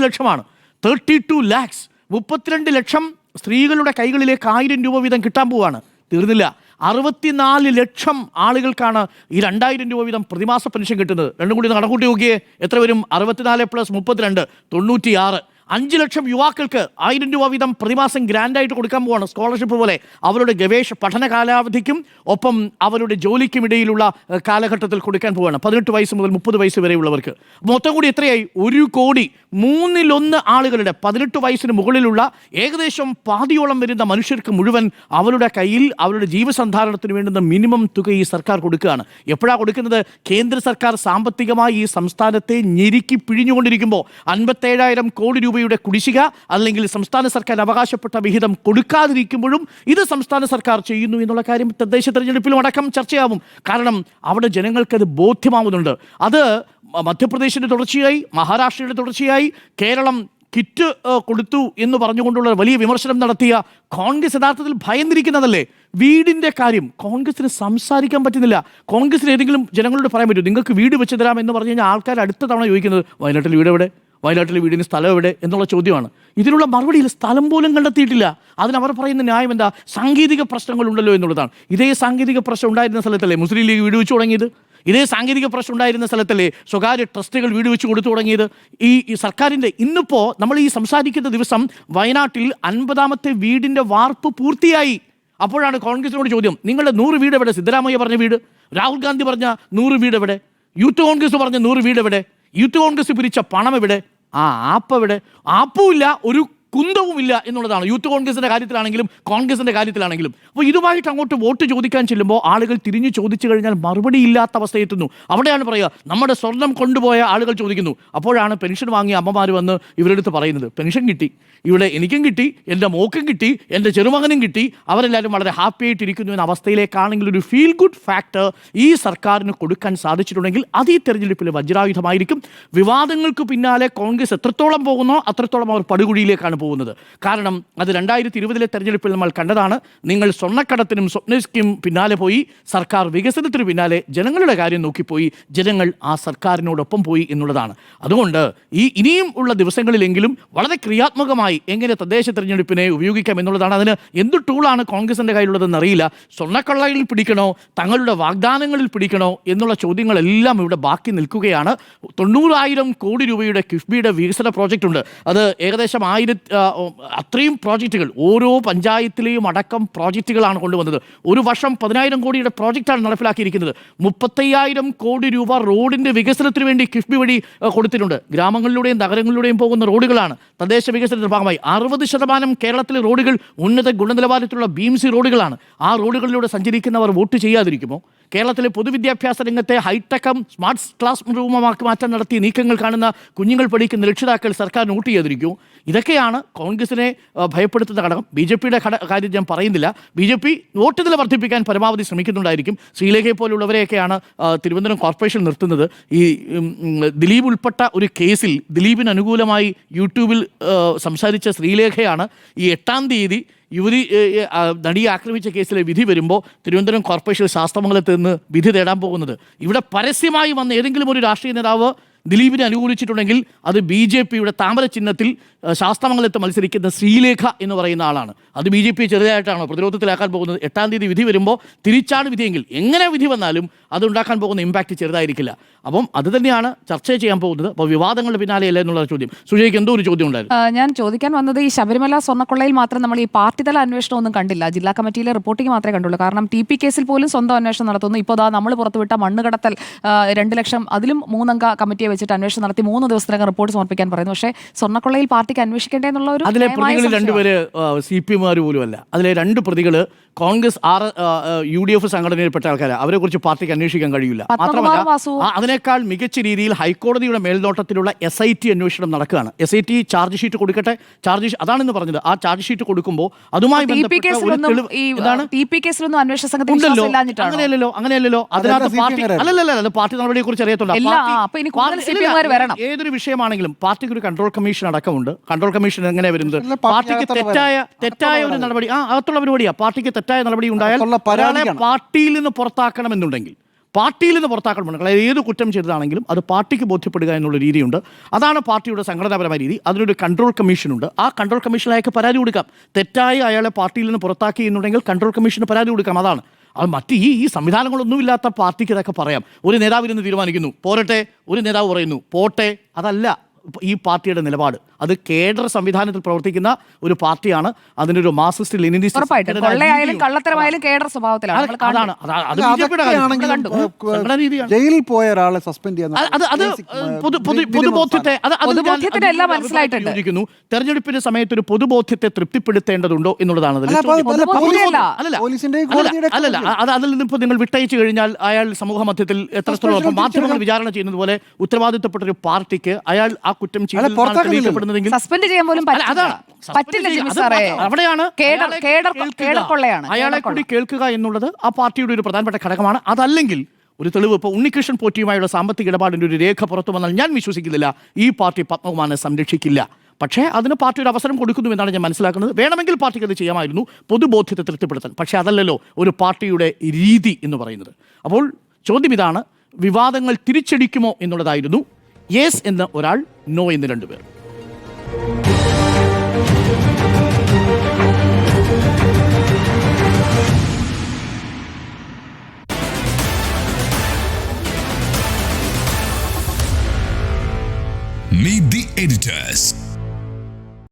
ലക്ഷമാണ്. 32 lakhs. 32 ലക്ഷം സ്ത്രീകളുടെ കൈകളിലേക്ക് 1000 രൂപ വീതം കിട്ടാൻ പോവാണ്. തീർന്നില്ല. 64 ലക്ഷം ആളുകൾക്കാണ് ഈ 2000 രൂപ വീതം പ്രതിമാസ പെൻഷൻ കിട്ടുന്നത്. രണ്ടും കൂടി കണക്കൂട്ടി നോക്കിയേ എത്ര വരും? 64 + 32 96. 5 ലക്ഷം യുവാക്കൾക്ക് 1000 രൂപ വീതം പ്രതിമാസം ഗ്രാൻഡായിട്ട് കൊടുക്കാൻ പോവാണ്. സ്കോളർഷിപ്പ് പോലെ അവരുടെ പഠന കാലാവധിക്കും ഒപ്പം അവരുടെ ജോലിക്കും ഇടയിലുള്ള കാലഘട്ടത്തിൽ കൊടുക്കാൻ പോവാണ്. 18 വയസ്സ് മുതൽ 30 വയസ്സ് വരെയുള്ളവർക്ക്. മൊത്തം കൂടി എത്രയായി? 1,03,1,00,000 ആളുകളുടെ 18 വയസ്സിന് മുകളിലുള്ള ഏകദേശം പാതിയോളം വരുന്ന മനുഷ്യർക്ക് മുഴുവൻ അവരുടെ കയ്യിൽ അവരുടെ ജീവസന്ധാരണത്തിന് വേണ്ടുന്ന മിനിമം തുക ഈ സർക്കാർ കൊടുക്കുകയാണ്. എപ്പോഴാണ് കൊടുക്കുന്നത്? കേന്ദ്ര സർക്കാർ സാമ്പത്തികമായി ഈ സംസ്ഥാനത്തെ ഞെരുക്കി പിഴിഞ്ഞുകൊണ്ടിരിക്കുമ്പോൾ 57,000 കോടി രൂപ കുടിശ്ശിക അല്ലെങ്കിൽ സംസ്ഥാന സർക്കാർ അവകാശപ്പെട്ട വിഹിതം കൊടുക്കാതിരിക്കുമ്പോഴും ഇത് സംസ്ഥാന സർക്കാർ ചെയ്യുന്നു എന്നുള്ള കാര്യം തദ്ദേശ തെരഞ്ഞെടുപ്പിലും അടക്കം ചർച്ചയാവും. കാരണം അവിടെ ജനങ്ങൾക്കത് ബോധ്യമാവുന്നുണ്ട്. അത് മധ്യപ്രദേശിൻ്റെ തുടർച്ചയായി, മഹാരാഷ്ട്രയുടെ തുടർച്ചയായി, കേരളം കിറ്റ് കൊടുത്തു എന്ന് പറഞ്ഞുകൊണ്ടുള്ള വലിയ വിമർശനം നടത്തിയ കോൺഗ്രസ് യഥാർത്ഥത്തിൽ ഭയന്നിരിക്കുന്നതല്ലേ? വീടിൻ്റെ കാര്യം കോൺഗ്രസിന് സംസാരിക്കാൻ പറ്റുന്നില്ല. കോൺഗ്രസിന് ഏതെങ്കിലും ജനങ്ങളോട് പറയാൻ പറ്റും, നിങ്ങൾക്ക് വീട് വെച്ച് തരാം എന്ന് പറഞ്ഞു കഴിഞ്ഞാൽ ആൾക്കാർ അടുത്ത തവണ ചോദിക്കുന്നത് വയനാട്ടിൽ വീട് എവിടെ, വയനാട്ടിലെ വീടിന് സ്ഥലം എവിടെ എന്നുള്ള ചോദ്യമാണ്. ഇതിനുള്ള മറുപടിയിൽ സ്ഥലം പോലും കണ്ടെത്തിയിട്ടില്ല. അതിനവർ പറയുന്ന ന്യായം എന്താ? സാങ്കേതിക പ്രശ്നങ്ങളുണ്ടല്ലോ എന്നുള്ളതാണ്. ഇതേ സാങ്കേതിക പ്രശ്നം ഉണ്ടായിരുന്ന സ്ഥലത്തല്ലേ മുസ്ലിം ലീഗ് വീട് വെച്ച് തുടങ്ങിയത്? ഇതേ സാങ്കേതിക പ്രശ്നം ഉണ്ടായിരുന്ന സ്ഥലത്തല്ലേ സ്വകാര്യ ട്രസ്റ്റുകൾ വീട് വെച്ച് കൊടുത്തു തുടങ്ങിയത്? ഈ സർക്കാരിൻ്റെ ഇന്നിപ്പോൾ നമ്മൾ ഈ സംസാരിക്കുന്ന ദിവസം വയനാട്ടിൽ 50ാമത്തെ വീടിൻ്റെ വാർപ്പ് പൂർത്തിയായി. അപ്പോഴാണ് കോൺഗ്രസിനോട് ചോദ്യം, നിങ്ങളുടെ 100 വീട് എവിടെ? സിദ്ധരാമയ്യ പറഞ്ഞ വീട്, രാഹുൽ ഗാന്ധി പറഞ്ഞ 100 വീട് എവിടെ? യൂത്ത് കോൺഗ്രസ് പറഞ്ഞ 100 വീട് എവിടെ? യൂത്ത് കോൺഗ്രസ് പിരിച്ച പണം എവിടെ? ആ ആപ്പ് എവിടെ? ആപ്പുമില്ല, ഒരു കുന്തവുമില്ല എന്നുള്ളതാണ് യൂത്ത് കോൺഗ്രസിൻ്റെ കാര്യത്തിലാണെങ്കിലും കോൺഗ്രസിൻ്റെ കാര്യത്തിലാണെങ്കിലും. അപ്പോൾ ഇതുമായിട്ട് അങ്ങോട്ട് വോട്ട് ചോദിക്കാൻ ചെല്ലുമ്പോൾ ആളുകൾ തിരിഞ്ഞു ചോദിച്ചു കഴിഞ്ഞാൽ മറുപടി ഇല്ലാത്ത അവസ്ഥയെത്തുന്നു. അവിടെയാണ് പറയുക, നമ്മുടെ സ്വർണം കൊണ്ടുപോയ ആളുകൾ ചോദിക്കുന്നു. അപ്പോഴാണ് പെൻഷൻ വാങ്ങിയ അമ്മമാർ വന്ന് ഇവരെടുത്ത് പറയുന്നത്, പെൻഷൻ കിട്ടി, ഇവിടെ എനിക്കും കിട്ടി, എൻ്റെ മോക്കും കിട്ടി, എൻ്റെ ചെറുമകനും കിട്ടി, അവരെല്ലാവരും വളരെ ഹാപ്പി ആയിട്ടിരിക്കുന്നു എന്ന അവസ്ഥയിലേക്കാണെങ്കിൽ ഒരു ഫീൽ ഗുഡ് ഫാക്ടർ ഈ സർക്കാരിന് കൊടുക്കാൻ സാധിച്ചിട്ടുണ്ടെങ്കിൽ അത് ഈ തെരഞ്ഞെടുപ്പിൽ വജ്രായുധമായിരിക്കും. വിവാദങ്ങൾക്ക് പിന്നാലെ കോൺഗ്രസ് എത്രത്തോളം പോകുന്നോ അത്രത്തോളം അവർ പടുകുഴിയിലേക്കാണ് പോകുന്നത്. കാരണം അത് 2020 തെരഞ്ഞെടുപ്പിൽ നമ്മൾ കണ്ടതാണ്. നിങ്ങൾ സ്വർണ്ണക്കടത്തിനും സ്വപ്നയ്ക്കും പിന്നാലെ പോയി, സർക്കാർ വികസനത്തിന് പിന്നാലെ ജനങ്ങളുടെ കാര്യം നോക്കിപ്പോയി, ജനങ്ങൾ ആ സർക്കാരിനോടൊപ്പം പോയി എന്നുള്ളതാണ്. അതുകൊണ്ട് ഇനിയും ഉള്ള ദിവസങ്ങളിലെങ്കിലും വളരെ ക്രിയാത്മകമായി എങ്ങനെ തദ്ദേശ തെരഞ്ഞെടുപ്പിനെ ഉപയോഗിക്കാം എന്നുള്ളതാണ്. അതിന് എന്ത് ടൂളാണ് കോൺഗ്രസിൻ്റെ കയ്യിലുള്ളതെന്ന് അറിയില്ല. സ്വർണ്ണക്കള്ളയിൽ പിടിക്കണോ, തങ്ങളുടെ വാഗ്ദാനങ്ങളിൽ പിടിക്കണോ എന്നുള്ള ചോദ്യങ്ങളെല്ലാം ഇവിടെ ബാക്കി നിൽക്കുകയാണ്. 90,000 കോടി രൂപയുടെ കിഫ്ബിയുടെ വികസന പ്രോജക്റ്റ് ഉണ്ട്. അത് ഏകദേശം അത്രയും പ്രോജക്റ്റുകൾ ഓരോ പഞ്ചായത്തിലെയും അടക്കം പ്രോജക്റ്റുകളാണ് കൊണ്ടുവന്നത്. ഒരു വർഷം 10,000 കോടിയുടെ പ്രോജക്റ്റാണ് നടപ്പിലാക്കിയിരിക്കുന്നത്. 35,000 കോടി രൂപ റോഡിൻ്റെ വികസനത്തിന് വേണ്ടി കിഫ്ബി വഴി കൊടുത്തിട്ടുണ്ട്. ഗ്രാമങ്ങളിലൂടെയും നഗരങ്ങളിലൂടെയും പോകുന്ന റോഡുകളാണ് തദ്ദേശ വികസനത്തിന്റെ ഭാഗമായി. 60% കേരളത്തിലെ റോഡുകൾ ഉന്നത ഗുണനിലവാരത്തിലുള്ള ബീംസി റോഡുകളാണ്. ആ റോഡുകളിലൂടെ സഞ്ചരിക്കുന്നവർ വോട്ട് ചെയ്യാതിരിക്കുമോ? കേരളത്തിലെ പൊതുവിദ്യാഭ്യാസ രംഗത്തെ ഹൈടെക്കും സ്മാർട്ട് ക്ലാസ് റൂമുമാക്കി മാറ്റാൻ നടത്തിയ നീക്കങ്ങൾ കാണുന്ന കുഞ്ഞുങ്ങൾ പഠിക്കുന്ന രക്ഷിതാക്കൾ സർക്കാരിന് വോട്ട് ചെയ്യാതിരിക്കുമോ? ഇതൊക്കെയാണ് കോൺഗ്രസിനെ ഭയപ്പെടുത്തുന്ന ഘടകം. BJPയുടെ കാര്യം ഞാൻ പറയുന്നില്ല. BJP വോട്ട് നില വർദ്ധിപ്പിക്കാൻ പരമാവധി ശ്രമിക്കുന്നുണ്ടായിരിക്കും. ശ്രീലേഖയെ പോലുള്ളവരെയൊക്കെയാണ് തിരുവനന്തപുരം കോർപ്പറേഷൻ നിർത്തുന്നത്. ഈ ദിലീപ് ഉൾപ്പെട്ട ഒരു കേസിൽ ദിലീപിന് അനുകൂലമായി യൂട്യൂബിൽ സംസാരിച്ച ശ്രീലേഖയാണ് ഈ 8-ാം തീയതി യുവതി നടിയെ ആക്രമിച്ച കേസിലെ വിധി വരുമ്പോൾ തിരുവനന്തപുരം കോർപ്പറേഷൻ ശാസ്ത്രമംഗലത്ത് നിന്ന് വിധി തേടാൻ പോകുന്നത്. ഇവിടെ പരസ്യമായി വന്ന ഏതെങ്കിലും ഒരു രാഷ്ട്രീയ നേതാവ് ദിലീപിനെ അനുകൂലിച്ചിട്ടുണ്ടെങ്കിൽ അത് BJPയുടെ താമര ചിഹ്നത്തിൽ ശാസ്ത്രമംഗലത്ത് മത്സരിക്കുന്ന ശ്രീലേഖ എന്ന് പറയുന്ന ആളാണ്. അത് BJP ചെറുതായിട്ടാണോ പ്രതിരോധത്തിലാക്കാൻ പോകുന്നത്? 8-ാം തീയതി വിധി വരുമ്പോൾ തിരിച്ചാണ് വിധിയെങ്കിൽ എങ്ങനെ വിധി വന്നാലും അത് ഉണ്ടാക്കാൻ പോകുന്ന ഇമ്പാക്റ്റ് ചെറുതായിരിക്കില്ല. അപ്പം അത് തന്നെയാണ് ചർച്ച ചെയ്യാൻ പോകുന്നത്. അപ്പോൾ വിവാദങ്ങളുടെ പിന്നാലെയല്ല എന്നുള്ള ചോദ്യം. സുജയ്ക്ക് എന്തോ ഒരു ചോദ്യം ഉണ്ടായിരുന്നു. ഞാൻ ചോദിക്കാൻ വന്നത് ഈ ശബരിമല സ്വർണ്ണക്കൊള്ളയിൽ മാത്രം നമ്മൾ ഈ പാർട്ടിതല അന്വേഷണം ഒന്നും കണ്ടില്ല. ജില്ലാ കമ്മിറ്റിയിലെ റിപ്പോർട്ടിംഗ് മാത്രമേ കണ്ടുള്ളൂ. കാരണം TP കേസിൽ പോലും സ്വന്തം അന്വേഷണം നടത്തുന്നു. ഇപ്പോൾ നമ്മൾ പുറത്തുവിട്ട മണ്ണ് കടത്തൽ 2 ലക്ഷം, അതിലും 3-അംഗ കമ്മിറ്റിയെ വെച്ചിട്ട് അന്വേഷണം നടത്തി 3 ദിവസത്തിനകം റിപ്പോർട്ട് സമർപ്പിക്കാൻ പറയുന്നു. പക്ഷേ സ്വർണ്ണക്കൊള്ളയിൽ പാർട്ടിക്ക് അന്വേഷിക്കേണ്ടതെന്നുള്ള ഒരു അതിലെ പ്രതികൾ 2 പേര് CPM-മാർ പോലുമല്ല. അതിലെ 2 പ്രതികൾ കോൺഗ്രസ് UDF സംഘടനയിൽപ്പെട്ട ആൾക്കാരാണ്. അവരെ കുറിച്ച് പാർട്ടിക്ക് അന്വേഷിക്കാൻ കഴിയില്ല. മാത്രമല്ല അതിനേക്കാൾ മികച്ച രീതിയിൽ ഹൈക്കോടതിയുടെ മേൽനോട്ടത്തിലുള്ള SIT അന്വേഷണം നടക്കുകയാണ്. SIT ചാർജ് ഷീറ്റ് കൊടുക്കട്ടെ. അതാണെന്ന് പറഞ്ഞത്. ആ ചാർജ് ഷീറ്റ് കൊടുക്കുമ്പോൾ അതുമായി അങ്ങനെയല്ലോ അതിനകത്ത് പാർട്ടി നടപടിയെ കുറിച്ച് അറിയത്തുണ്ട്. ഏതൊരു വിഷയമാണെങ്കിലും പാർട്ടിക്ക് ഒരു കൺട്രോൾ കമ്മീഷൻ അടക്കമുണ്ട്. കൺട്രോൾ കമ്മീഷൻ എങ്ങനെ വരുന്നത്? പാർട്ടിക്ക് തെറ്റായ ഒരു നടപടി അകത്തുള്ള പരിപാടിയാണ്. പാർട്ടിക്ക് തെറ്റായ നടപടി ഉണ്ടായാൽ പാർട്ടിയിൽ നിന്ന് പുറത്താക്കണമെന്നുണ്ടെങ്കിൽ ഏത് കുറ്റം ചെയ്തതാണെങ്കിലും അത് പാർട്ടിക്ക് ബോധ്യപ്പെടുക എന്നുള്ള രീതിയുണ്ട്. അതാണ് പാർട്ടിയുടെ സംഘടനാപരമായ രീതി. അതിനൊരു കൺട്രോൾ കമ്മീഷനുണ്ട്. ആ കൺട്രോൾ കമ്മീഷനിലേക്ക് പരാതി കൊടുക്കാം. തെറ്റായി അയാളെ പാർട്ടിയിൽ നിന്ന് പുറത്താക്കി എന്നുണ്ടെങ്കിൽ കൺട്രോൾ കമ്മീഷന് പരാതി കൊടുക്കാം. അതാണ് അത്. മറ്റ് ഈ സംവിധാനങ്ങളൊന്നുമില്ലാത്ത പാർട്ടിക്ക് ഇതൊക്കെ പറയാം. ഒരു നേതാവ് ഇരുന്ന് തീരുമാനിക്കുന്നു പോരട്ടെ, ഒരു നേതാവ് പറയുന്നു പോട്ടെ. അതല്ല ഈ പാർട്ടിയുടെ നിലപാട്. അത് കേഡർ സംവിധാനത്തിൽ പ്രവർത്തിക്കുന്ന ഒരു പാർട്ടിയാണ്. അതിനൊരു മാർക്സിസ്റ്റ് ലെനിനിസ്റ്റ് ജയിലിൽ പോയ ഒരാളെ സസ്പെൻഡ് ചെയ്യാൻ യോജിക്കുന്നു. തെരഞ്ഞെടുപ്പിന്റെ സമയത്ത് ഒരു പൊതുബോധ്യത്തെ തൃപ്തിപ്പെടുത്തേണ്ടതുണ്ടോ എന്നുള്ളതാണ്. അതിൽ നിന്നിപ്പോൾ നിങ്ങൾ വിട്ടയച്ചു കഴിഞ്ഞാൽ അയാൾ സമൂഹ മധ്യത്തിൽ എത്രത്തോളം മാധ്യമങ്ങൾ വിചാരണ ചെയ്യുന്നത് പോലെ ഉത്തരവാദിത്തപ്പെട്ട ഒരു പാർട്ടിക്ക് അയാൾ ആ കുറ്റം ചെയ്യപ്പെടുന്നതെങ്കിൽ സസ്പെൻഡ് ചെയ്യാൻ പോലും അവിടെയാണ് അയാളെ കൂടി കേൾക്കുക എന്നുള്ളത് ആ പാർട്ടിയുടെ ഒരു പ്രധാനപ്പെട്ട ഘടകമാണ്. അതല്ലെങ്കിൽ ഒരു തെളിവ് ഇപ്പോൾ ഉണ്ണികൃഷ്ണൻ പോറ്റിയുമായുള്ള സാമ്പത്തിക ഇടപാടിൻ്റെ ഒരു രേഖ പുറത്തു വന്നാൽ ഞാൻ വിശ്വസിക്കുന്നില്ല ഈ പാർട്ടി പത്മകുമാറിനെ സംരക്ഷിക്കില്ല. പക്ഷേ അതിന് പാർട്ടി ഒരു അവസരം കൊടുക്കുന്നു എന്നാണ് ഞാൻ മനസ്സിലാക്കുന്നത്. വേണമെങ്കിൽ പാർട്ടിക്ക് അത് ചെയ്യാമായിരുന്നു, പൊതുബോധ്യത്തെ തൃപ്തിപ്പെടുത്താൻ. പക്ഷേ അതല്ലല്ലോ ഒരു പാർട്ടിയുടെ രീതി എന്ന് പറയുന്നത്. അപ്പോൾ ചോദ്യം ഇതാണ്, വിവാദങ്ങൾ തിരിച്ചടിക്കുമോ എന്നുള്ളതായിരുന്നു. യെസ് എന്ന് ഒരാൾ, നോ എന്ന് 2 പേർ. Editors.